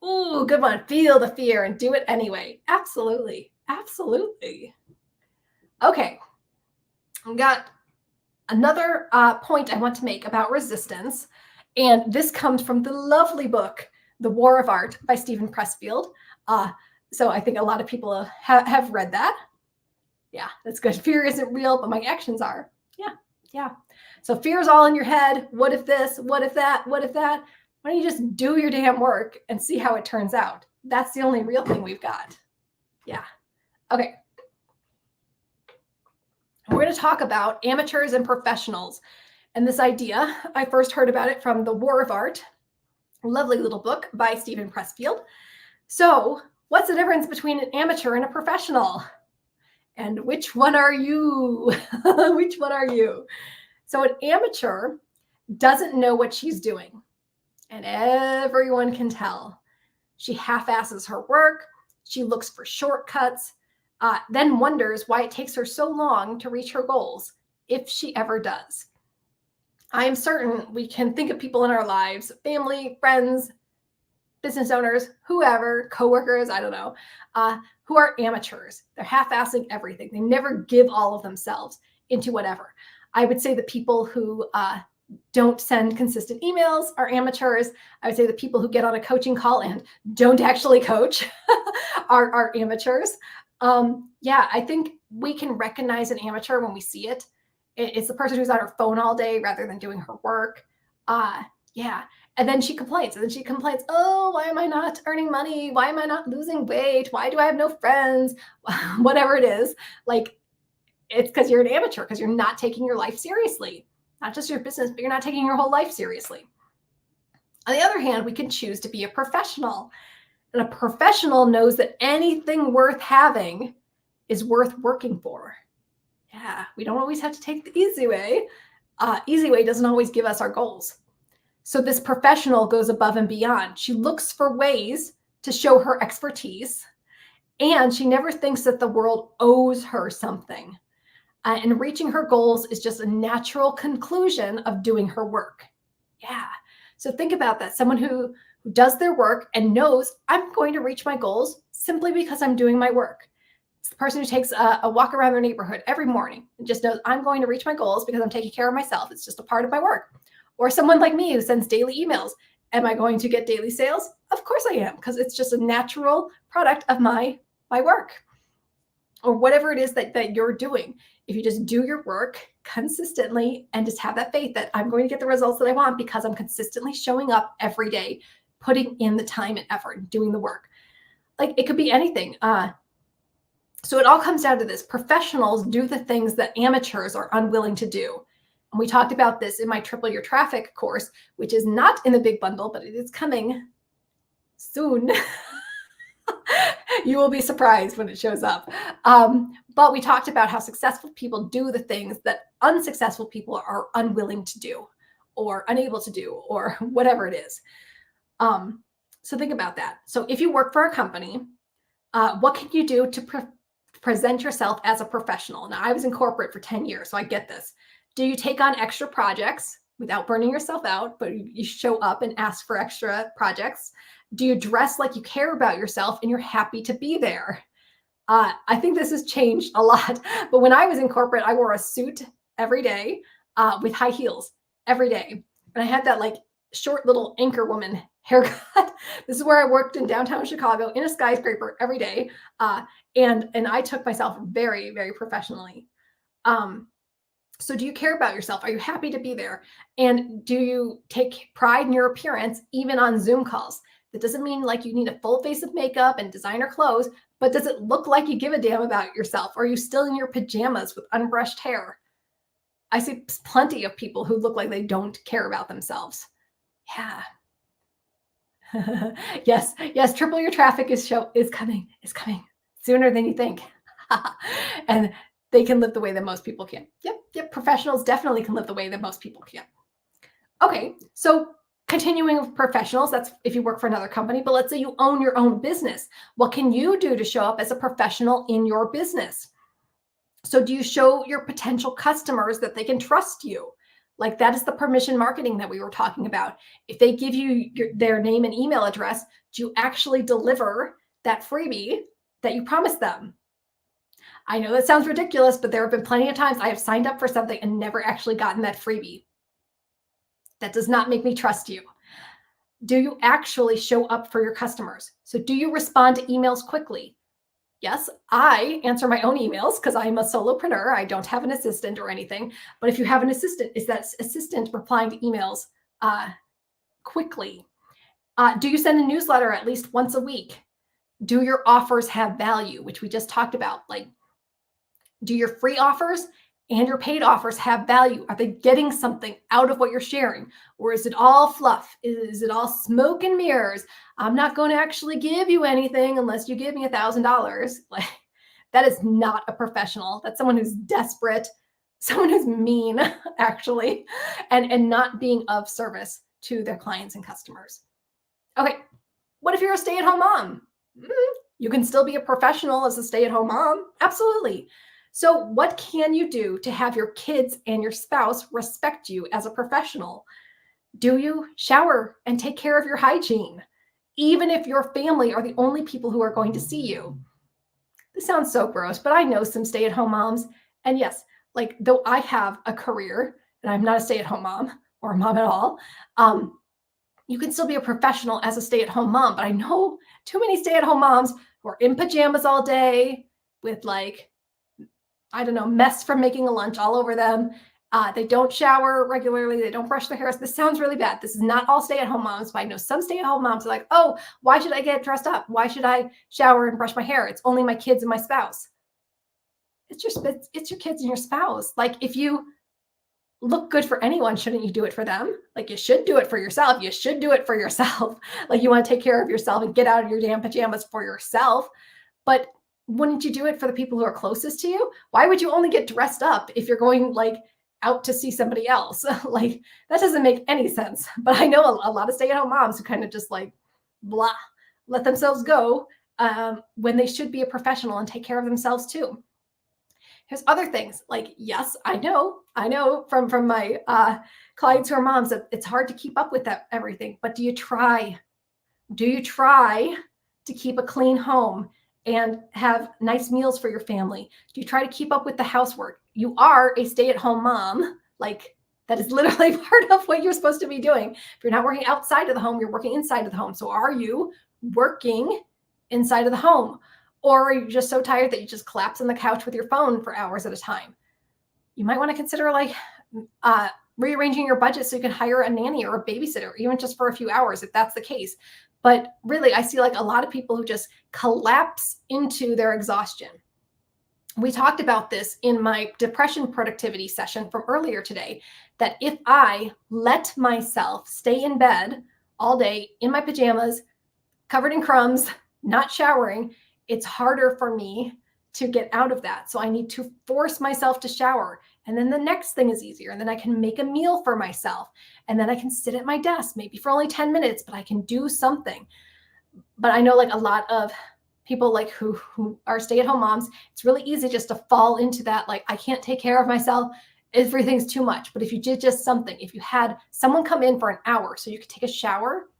Ooh, good one. Feel the fear and do it anyway. Absolutely. Okay. I've got Another point I want to make about resistance, and this comes from the lovely book, The War of Art by Stephen Pressfield. So I think a lot of people have read that. Yeah, that's good. Fear isn't real, but my actions are. Yeah. So fear is all in your head. What if this? What if that? What if that? Why don't you just do your damn work and see how it turns out? That's the only real thing we've got. Yeah. Okay. We're going to talk about amateurs and professionals. And this idea, I first heard about it from The War of Art, a lovely little book by Stephen Pressfield. So, what's the difference between an amateur and a professional? And which one are you? Which one are you? So, an amateur doesn't know what she's doing, and everyone can tell. She half-asses her work. She looks for shortcuts, then wonders why it takes her so long to reach her goals, if she ever does. I am certain we can think of people in our lives, family, friends, business owners, whoever, coworkers, I don't know, who are amateurs. They're half-assing everything. They never give all of themselves into whatever. I would say the people who don't send consistent emails are amateurs. I would say the people who get on a coaching call and don't actually coach are amateurs. Yeah, I think we can recognize an amateur when we see it. It's the person who's on her phone all day rather than doing her work. Yeah. And then she complains. Oh, why am I not earning money? Why am I not losing weight? Why do I have no friends? Whatever it is. Like, it's because you're an amateur, because you're not taking your life seriously. Not just your business, but you're not taking your whole life seriously. On the other hand, we can choose to be a professional. And a professional knows that anything worth having is worth working for. Yeah, we don't always have to take the easy way. Easy way doesn't always give us our goals. So this professional goes above and beyond. She looks for ways to show her expertise, and she never thinks that the world owes her something. And reaching her goals is just a natural conclusion of doing her work. Yeah. So think about that. Someone who does their work and knows I'm going to reach my goals simply because I'm doing my work. It's the person who takes a walk around their neighborhood every morning and just knows I'm going to reach my goals because I'm taking care of myself. It's just a part of my work. Or someone like me who sends daily emails. Am I going to get daily sales? Of course I am, because it's just a natural product of my work. Or whatever it is that you're doing. If you just do your work consistently and just have that faith that I'm going to get the results that I want because I'm consistently showing up every day, putting in the time and effort, doing the work. Like, it could be anything. So it all comes down to this. Professionals do the things that amateurs are unwilling to do. And we talked about this in my Triple Your Traffic course, which is not in the big bundle, but it is coming soon. You will be surprised when it shows up. But we talked about how successful people do the things that unsuccessful people are unwilling to do or unable to do or whatever it is. So think about that. So if you work for a company, what can you do to present yourself as a professional? Now, I was in corporate for 10 years, so I get this. Do you take on extra projects without burning yourself out, but you show up and ask for extra projects? Do you dress like you care about yourself and you're happy to be there? I think this has changed a lot. But when I was in corporate, I wore a suit every day with high heels every day. And I had that like short little anchor woman haircut. This is where I worked in downtown Chicago in a skyscraper every day. And I took myself very, very professionally. So do you care about yourself? Are you happy to be there? And do you take pride in your appearance even on Zoom calls? That doesn't mean like you need a full face of makeup and designer clothes, but does it look like you give a damn about yourself? Or are you still in your pajamas with unbrushed hair? I see plenty of people who look like they don't care about themselves. Yeah. Yes, Triple Your Traffic is coming sooner than you think. And they can live the way that most people can. Yep. Professionals definitely can live the way that most people can. Okay, so continuing with professionals, that's if you work for another company, but let's say you own your own business. What can you do to show up as a professional in your business? So do you show your potential customers that they can trust you? Like, that is the permission marketing that we were talking about. If they give you their name and email address, do you actually deliver that freebie that you promised them? I know that sounds ridiculous, but there have been plenty of times I have signed up for something and never actually gotten that freebie. That does not make me trust you. Do you actually show up for your customers? So do you respond to emails quickly? Yes, I answer my own emails because I'm a solopreneur. I don't have an assistant or anything. But if you have an assistant, is that assistant replying to emails quickly? Do you send a newsletter at least once a week? Do your offers have value, which we just talked about? Like, do your free offers and your paid offers have value? Are they getting something out of what you're sharing? Or is it all fluff? Is it all smoke and mirrors? I'm not going to actually give you anything unless you give me $1,000. Like, that is not a professional. That's someone who's desperate, someone who's mean, actually, and not being of service to their clients and customers. Okay, what if you're a stay-at-home mom? You can still be a professional as a stay-at-home mom. Absolutely. So what can you do to have your kids and your spouse respect you as a professional? Do you shower and take care of your hygiene, even if your family are the only people who are going to see you? This sounds so gross, but I know some stay-at-home moms. And yes, like, though I have a career and I'm not a stay-at-home mom or a mom at all, you can still be a professional as a stay-at-home mom. But I know too many stay-at-home moms who are in pajamas all day with, like, I don't know, mess from making a lunch all over them. They don't shower regularly. They don't brush their hair. This sounds really bad. This is not all stay-at-home moms, but I know some stay-at-home moms are like, oh, why should I get dressed up? Why should I shower and brush my hair? It's only my kids and my spouse. It's your kids and your spouse. Like, if you look good for anyone, shouldn't you do it for them? Like, you should do it for yourself. You should do it for yourself. Like, you want to take care of yourself and get out of your damn pajamas for yourself. But wouldn't you do it for the people who are closest to you? Why would you only get dressed up if you're going, like, out to see somebody else? Like, that doesn't make any sense. But I know a lot of stay-at-home moms who kind of just, like, blah, let themselves go when they should be a professional and take care of themselves too. Here's other things. Like, yes, I know from my clients who are moms that it's hard to keep up with everything. But do you try? Do you try to keep a clean home and have nice meals for your family? Do you try to keep up with the housework? You are a stay-at-home mom. Like, that is literally part of what you're supposed to be doing. If you're not working outside of the home, you're working inside of the home. So are you working inside of the home? Or are you just so tired that you just collapse on the couch with your phone for hours at a time? You might want to consider, like, rearranging your budget so you can hire a nanny or a babysitter, even just for a few hours, if that's the case. But really, I see, like, a lot of people who just collapse into their exhaustion. We talked about this in my depression productivity session from earlier today, that if I let myself stay in bed all day in my pajamas, covered in crumbs, not showering, it's harder for me to get out of that. So I need to force myself to shower. And then the next thing is easier. And then I can make a meal for myself. And then I can sit at my desk, maybe for only 10 minutes, but I can do something. But I know, like, a lot of people, like, who are stay-at-home moms, it's really easy just to fall into that, like, I can't take care of myself. Everything's too much. But if you did just something, if you had someone come in for an hour so you could take a shower,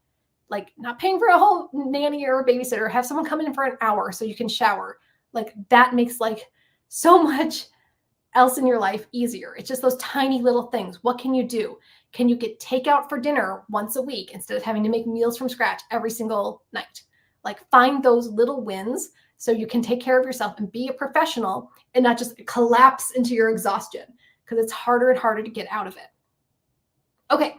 like, not paying for a whole nanny or a babysitter, have someone come in for an hour so you can shower. Like, that makes, like, so much else in your life easier. It's just those tiny little things. What can you do? Can you get takeout for dinner once a week instead of having to make meals from scratch every single night? Like, find those little wins so you can take care of yourself and be a professional and not just collapse into your exhaustion, because it's harder and harder to get out of it. Okay.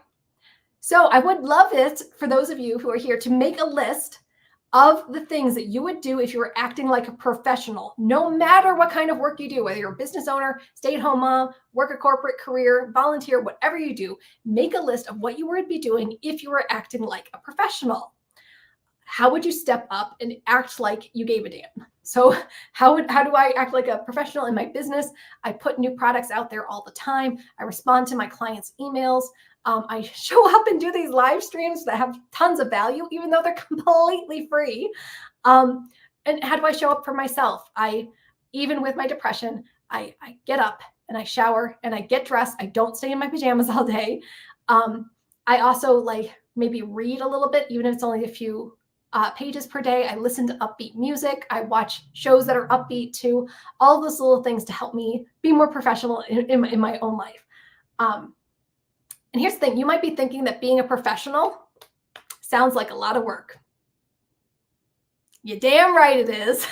So I would love it for those of you who are here to make a list of the things that you would do if you were acting like a professional, no matter what kind of work you do, whether you're a business owner, stay-at-home mom, work a corporate career, volunteer, whatever you do. Make a list of what you would be doing if you were acting like a professional. How would you step up and act like you gave a damn? So how do I act like a professional in my business? I put new products out there all the time. I respond to my clients' emails. I show up and do these live streams that have tons of value, even though they're completely free. And how do I show up for myself? Even with my depression, I get up and I shower and I get dressed. I don't stay in my pajamas all day. I also, like, maybe read a little bit, even if it's only a few pages per day. I listen to upbeat music. I watch shows that are upbeat too. All those little things to help me be more professional in my own life. And here's the thing, you might be thinking that being a professional sounds like a lot of work. You're damn right it is.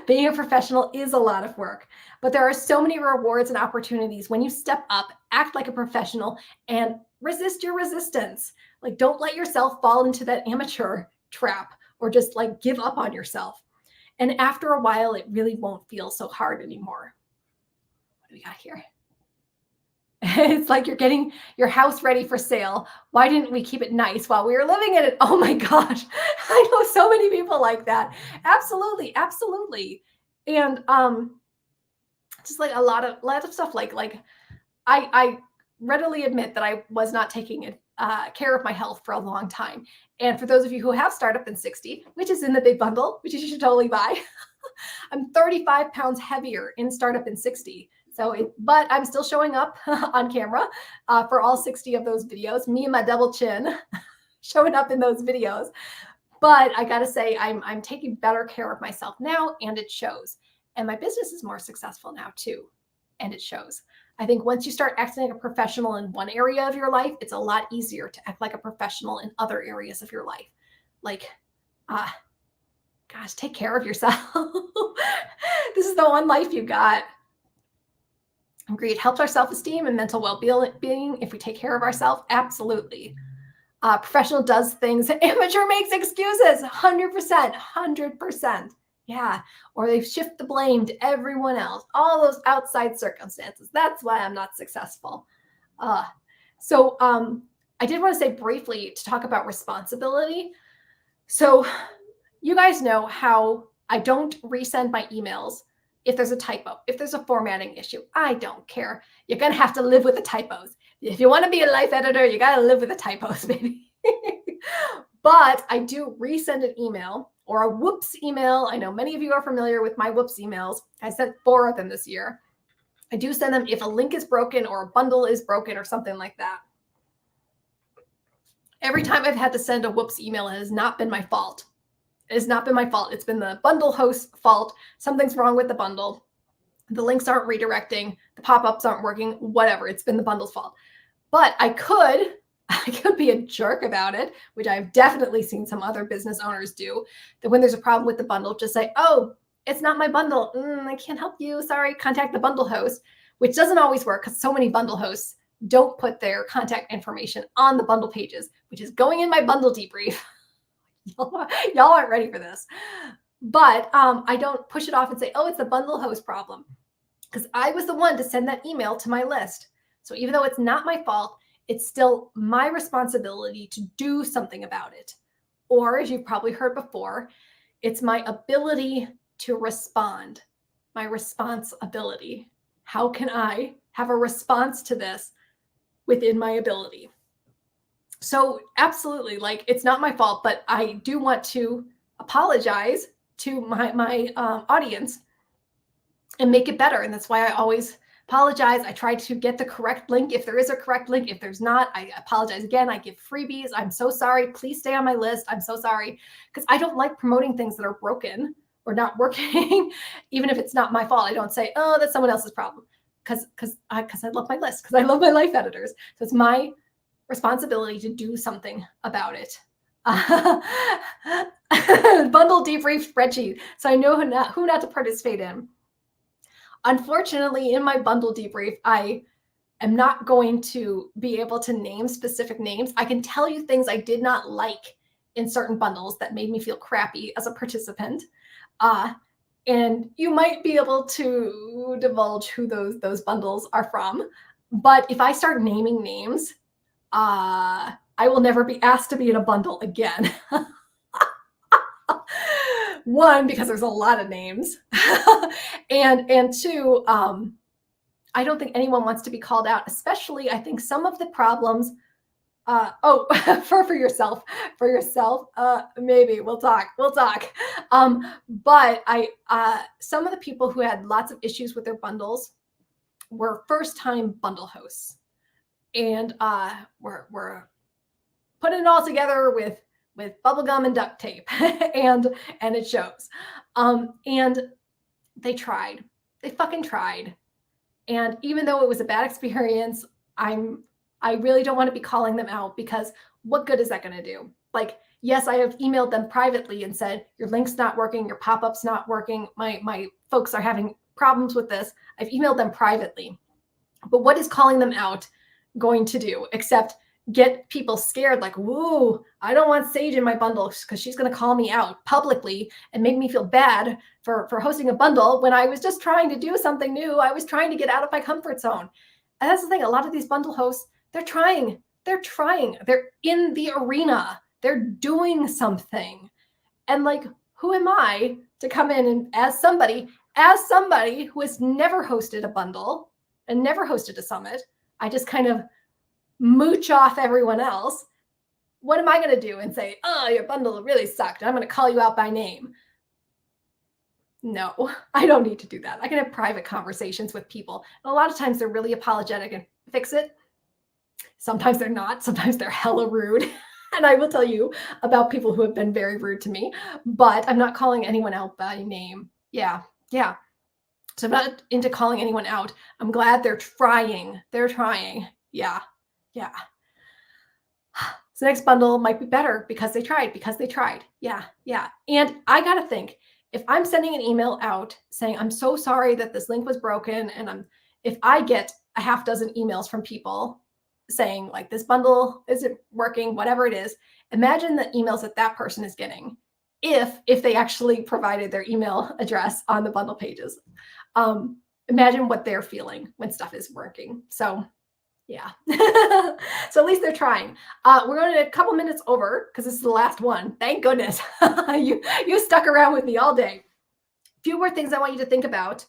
Being a professional is a lot of work, but there are so many rewards and opportunities when you step up, act like a professional, and resist your resistance. Like, don't let yourself fall into that amateur trap or just like give up on yourself. And after a while, it really won't feel so hard anymore. What do we got here? It's like you're getting your house ready for sale. Why didn't we keep it nice while we were living in it? Oh my gosh. I know so many people like that. Absolutely. Absolutely. And just like a lot of stuff like I readily admit that I was not taking care of my health for a long time. And for those of you who have Startup in 60, which is in the big bundle, which you should totally buy, I'm 35 pounds heavier in Startup in 60. But I'm still showing up on camera for all 60 of those videos, me and my double chin showing up in those videos. But I got to say, I'm taking better care of myself now, and it shows. And my business is more successful now too, and it shows. I think once you start acting like a professional in one area of your life, it's a lot easier to act like a professional in other areas of your life. Like, gosh, take care of yourself. This is the one life you got. Agree. It helps our self-esteem and mental well-being if we take care of ourselves. Absolutely. Professional does things. Amateur makes excuses. 100%. 100%. Yeah. Or they shift the blame to everyone else. All those outside circumstances. That's why I'm not successful. So I did want to say briefly to talk about responsibility. So you guys know how I don't resend my emails if there's a typo, if there's a formatting issue. I don't care. You're going to have to live with the typos. If you want to be a life editor, you got to live with the typos, baby. But I do resend an email or a whoops email. I know many of you are familiar with my whoops emails. I sent 4 of them this year. I do send them if a link is broken or a bundle is broken or something like that. Every time I've had to send a whoops email, it has not been my fault. It has not been my fault. It's been the bundle host's fault. Something's wrong with the bundle. The links aren't redirecting. The pop-ups aren't working, whatever. It's been the bundle's fault. But I could be a jerk about it, which I've definitely seen some other business owners do, that when there's a problem with the bundle, just say, oh, it's not my bundle. I can't help you. Sorry, contact the bundle host, which doesn't always work because so many bundle hosts don't put their contact information on the bundle pages, which is going in my bundle debrief. Y'all aren't ready for this. But I don't push it off and say, oh, it's the bundle host problem, because I was the one to send that email to my list. So even though it's not my fault, it's still my responsibility to do something about it. Or, as you've probably heard before, it's my ability to respond, my responsibility. How can I have a response to this within my ability? So absolutely, like, it's not my fault, but I do want to apologize to my audience and make it better. And that's why I always apologize. I try to get the correct link. If there is a correct link, if there's not, I apologize again. I give freebies. I'm so sorry. Please stay on my list. I'm so sorry, because I don't like promoting things that are broken or not working. Even if it's not my fault, I don't say, oh, that's someone else's problem, because I love my list, because I love my life editors. So it's my responsibility to do something about it. Bundle debrief spreadsheet, so I know who not to participate in. Unfortunately, in my bundle debrief, I am not going to be able to name specific names. I can tell you things I did not like in certain bundles that made me feel crappy as a participant. And you might be able to divulge who those bundles are from. But if I start naming names, I will never be asked to be in a bundle again. One, because there's a lot of names. and two, I don't think anyone wants to be called out, especially I think some of the problems, for yourself, maybe we'll talk. But some of the people who had lots of issues with their bundles were first-time bundle hosts. And we're putting it all together with with bubble gum and duct tape, and it shows. And they tried. They fucking tried. And even though it was a bad experience, I really don't want to be calling them out, because what good is that going to do? Like, yes, I have emailed them privately and said, your link's not working, your pop-up's not working, my folks are having problems with this. I've emailed them privately. But what is calling them out going to do except get people scared, like, woo, I don't want Sage in my bundle because she's going to call me out publicly and make me feel bad for hosting a bundle when I was just trying to do something new. I was trying to get out of my comfort zone. And that's the thing. A lot of these bundle hosts, they're trying. They're in the arena. They're doing something. And like, who am I to come in and as somebody who has never hosted a bundle and never hosted a summit, I just kind of mooch off everyone else. What am I going to do and say, oh, your bundle really sucked, I'm going to call you out by name? No, I don't need to do that. I can have private conversations with people. And a lot of times they're really apologetic and fix it. Sometimes they're not. Sometimes they're hella rude. And I will tell you about people who have been very rude to me, but I'm not calling anyone out by name. Yeah. So I'm not into calling anyone out. I'm glad they're trying. Yeah. So next bundle might be better because they tried. Yeah. And I got to think, if I'm sending an email out saying, I'm so sorry that this link was broken, and if I get a half dozen emails from people saying like, this bundle isn't working, whatever it is, imagine the emails that person is getting if they actually provided their email address on the bundle pages. Imagine what they're feeling when stuff is working. So yeah. So at least they're trying. We're going to a couple minutes over because this is the last one. Thank goodness. You stuck around with me all day. A few more things I want you to think about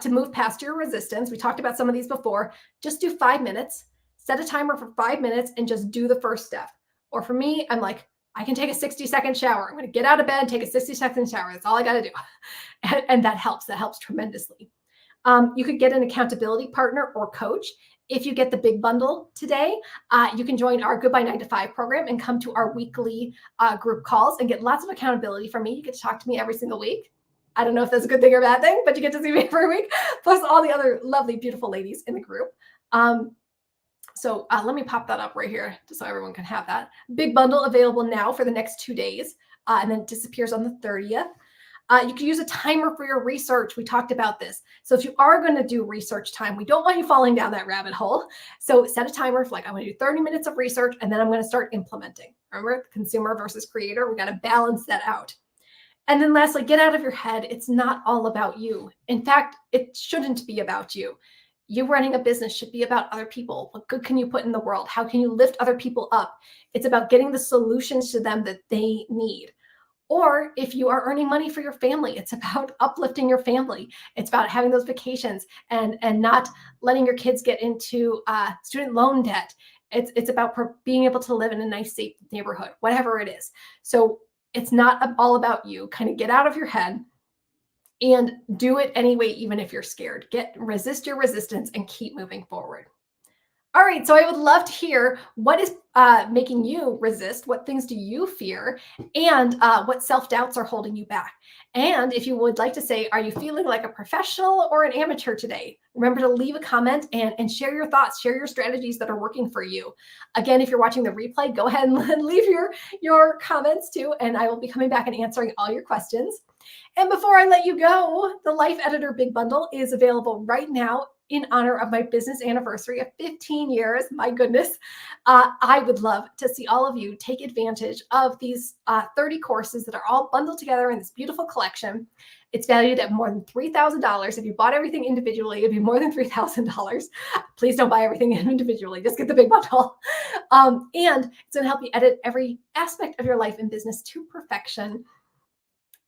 to move past your resistance. We talked about some of these before. Just do 5 minutes. Set a timer for 5 minutes and just do the first step. Or for me, I'm like, I can take a 60-second shower. I'm going to get out of bed, take a 60-second shower. That's all I got to do. And that helps. That helps tremendously. You could get an accountability partner or coach. If you get the big bundle today, you can join our Goodbye 9 to 5 program and come to our weekly group calls and get lots of accountability from me. You get to talk to me every single week. I don't know if that's a good thing or a bad thing, but you get to see me every week, plus all the other lovely, beautiful ladies in the group. So let me pop that up right here just so everyone can have that. Big bundle available now for the next 2 days, and then it disappears on the 30th. You can use a timer for your research. We talked about this. So if you are going to do research time, we don't want you falling down that rabbit hole. So set a timer for like, I'm going to do 30 minutes of research, and then I'm going to start implementing. Remember, consumer versus creator. We got to balance that out. And then lastly, get out of your head. It's not all about you. In fact, it shouldn't be about you. You running a business should be about other people. What good can you put in the world? How can you lift other people up? It's about getting the solutions to them that they need. Or if you are earning money for your family, it's about uplifting your family. It's about having those vacations and not letting your kids get into student loan debt. It's about being able to live in a nice, safe neighborhood, whatever it is. So it's not all about you. Kind of get out of your head and do it anyway, even if you're scared. Resist your resistance and keep moving forward. All right, so I would love to hear what is making you resist, what things do you fear, and what self-doubts are holding you back. And if you would like to say, are you feeling like a professional or an amateur today? Remember to leave a comment and share your thoughts, share your strategies that are working for you. Again, if you're watching the replay, go ahead and leave your comments too, and I will be coming back and answering all your questions. And before I let you go, the Life Editor Big Bundle is available right now in honor of my business anniversary of 15 years. My goodness. I would love to see all of you take advantage of these 30 courses that are all bundled together in this beautiful collection. It's valued at more than $3,000. If you bought everything individually, it'd be more than $3,000. Please don't buy everything individually. Just get the big bundle. And it's going to help you edit every aspect of your life and business to perfection.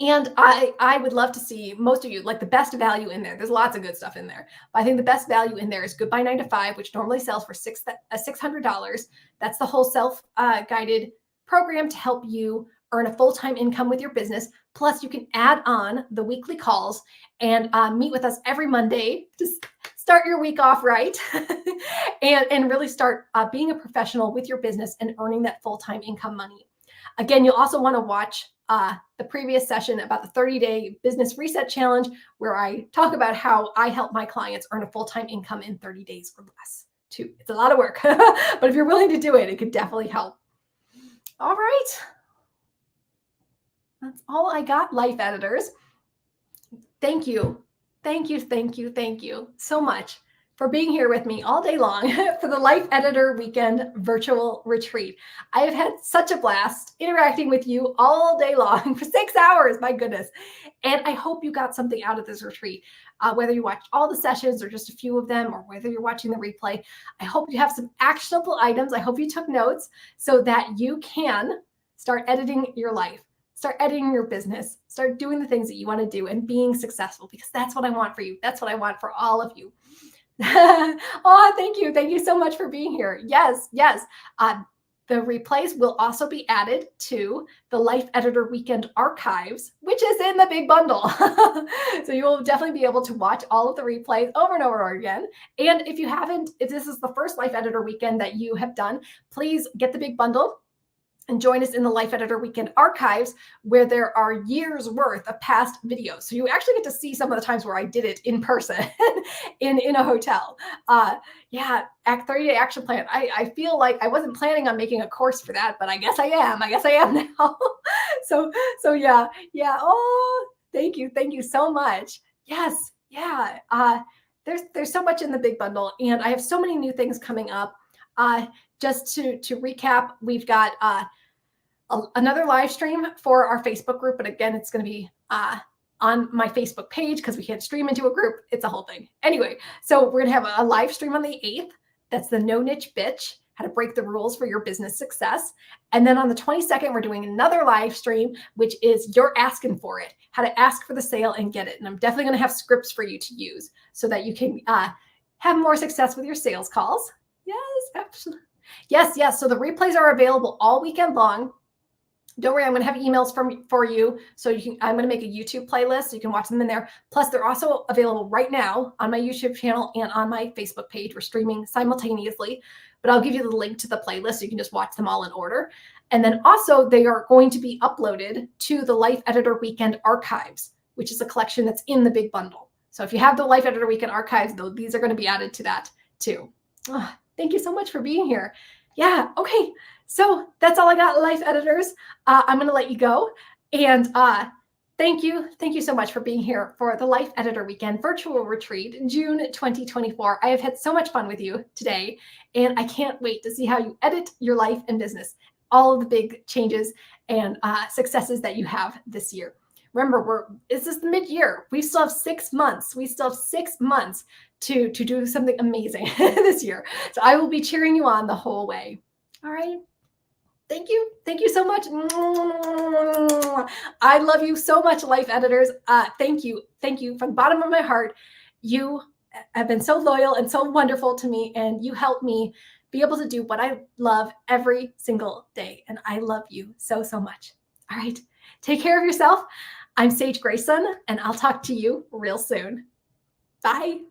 And I would love to see most of you, like the best value in there. There's lots of good stuff in there. But I think the best value in there is Goodbye 9 to 5, which normally sells for $600. That's the whole self-guided program to help you earn a full-time income with your business. Plus, you can add on the weekly calls and meet with us every Monday to start your week off right and really start being a professional with your business and earning that full-time income money. Again, you'll also want to watch the previous session about the 30-day business reset challenge, where I talk about how I help my clients earn a full-time income in 30 days or less too. It's a lot of work, but if you're willing to do it, it could definitely help. All right. That's all I got, life editors. Thank you. Thank you, thank you, thank you so much for being here with me all day long for the Life Editor Weekend Virtual Retreat. I have had such a blast interacting with you all day long for 6 hours, my goodness. And I hope you got something out of this retreat, whether you watched all the sessions or just a few of them, or whether you're watching the replay. I hope you have some actionable items. I hope you took notes so that you can start editing your life. Start editing your business, start doing the things that you want to do and being successful, because that's what I want for you. That's what I want for all of you. Oh, thank you. Thank you so much for being here. Yes, yes. The replays will also be added to the Life Editor Weekend archives, which is in the big bundle. So you will definitely be able to watch all of the replays over and over again. And if you haven't, if this is the first Life Editor Weekend that you have done, please get the big bundle and join us in the Life Editor Weekend archives, where there are years worth of past videos. So you actually get to see some of the times where I did it in person in a hotel. Yeah, 30-day action plan. I feel like I wasn't planning on making a course for that, but I guess I am. I guess I am now. So yeah. Oh, thank you so much. Yes, yeah. There's so much in the big bundle, and I have so many new things coming up. Just to recap, we've got another live stream for our Facebook group, but again, it's going to be on my Facebook page because we can't stream into a group. It's a whole thing. Anyway, so we're going to have a live stream on the 8th. That's the No Niche Bitch, how to break the rules for your business success. And then on the 22nd, we're doing another live stream, which is You're Asking For It, how to ask for the sale and get it. And I'm definitely going to have scripts for you to use so that you can have more success with your sales calls. Yes, absolutely. Yes. So the replays are available all weekend long. Don't worry, I'm going to have emails for you. So I'm going to make a YouTube playlist so you can watch them in there. Plus, they're also available right now on my YouTube channel and on my Facebook page. We're streaming simultaneously, but I'll give you the link to the playlist so you can just watch them all in order. And then also, they are going to be uploaded to the Life Editor Weekend archives, which is a collection that's in the big bundle. So if you have the Life Editor Weekend archives, though, these are going to be added to that too. Oh, thank you so much for being here. Yeah, okay. So that's all I got, life editors. I'm going to let you go. And thank you so much for being here for the Life Editor Weekend Virtual Retreat, June 2024. I have had so much fun with you today, and I can't wait to see how you edit your life and business, all of the big changes and successes that you have this year. Remember, this is mid-year. We still have 6 months. We still have 6 months to do something amazing this year. So I will be cheering you on the whole way. All right. Thank you. Thank you so much. I love you so much, life editors. Thank you. Thank you from the bottom of my heart. You have been so loyal and so wonderful to me, and you help me be able to do what I love every single day. And I love you so, so much. All right. Take care of yourself. I'm Sage Grayson, and I'll talk to you real soon. Bye.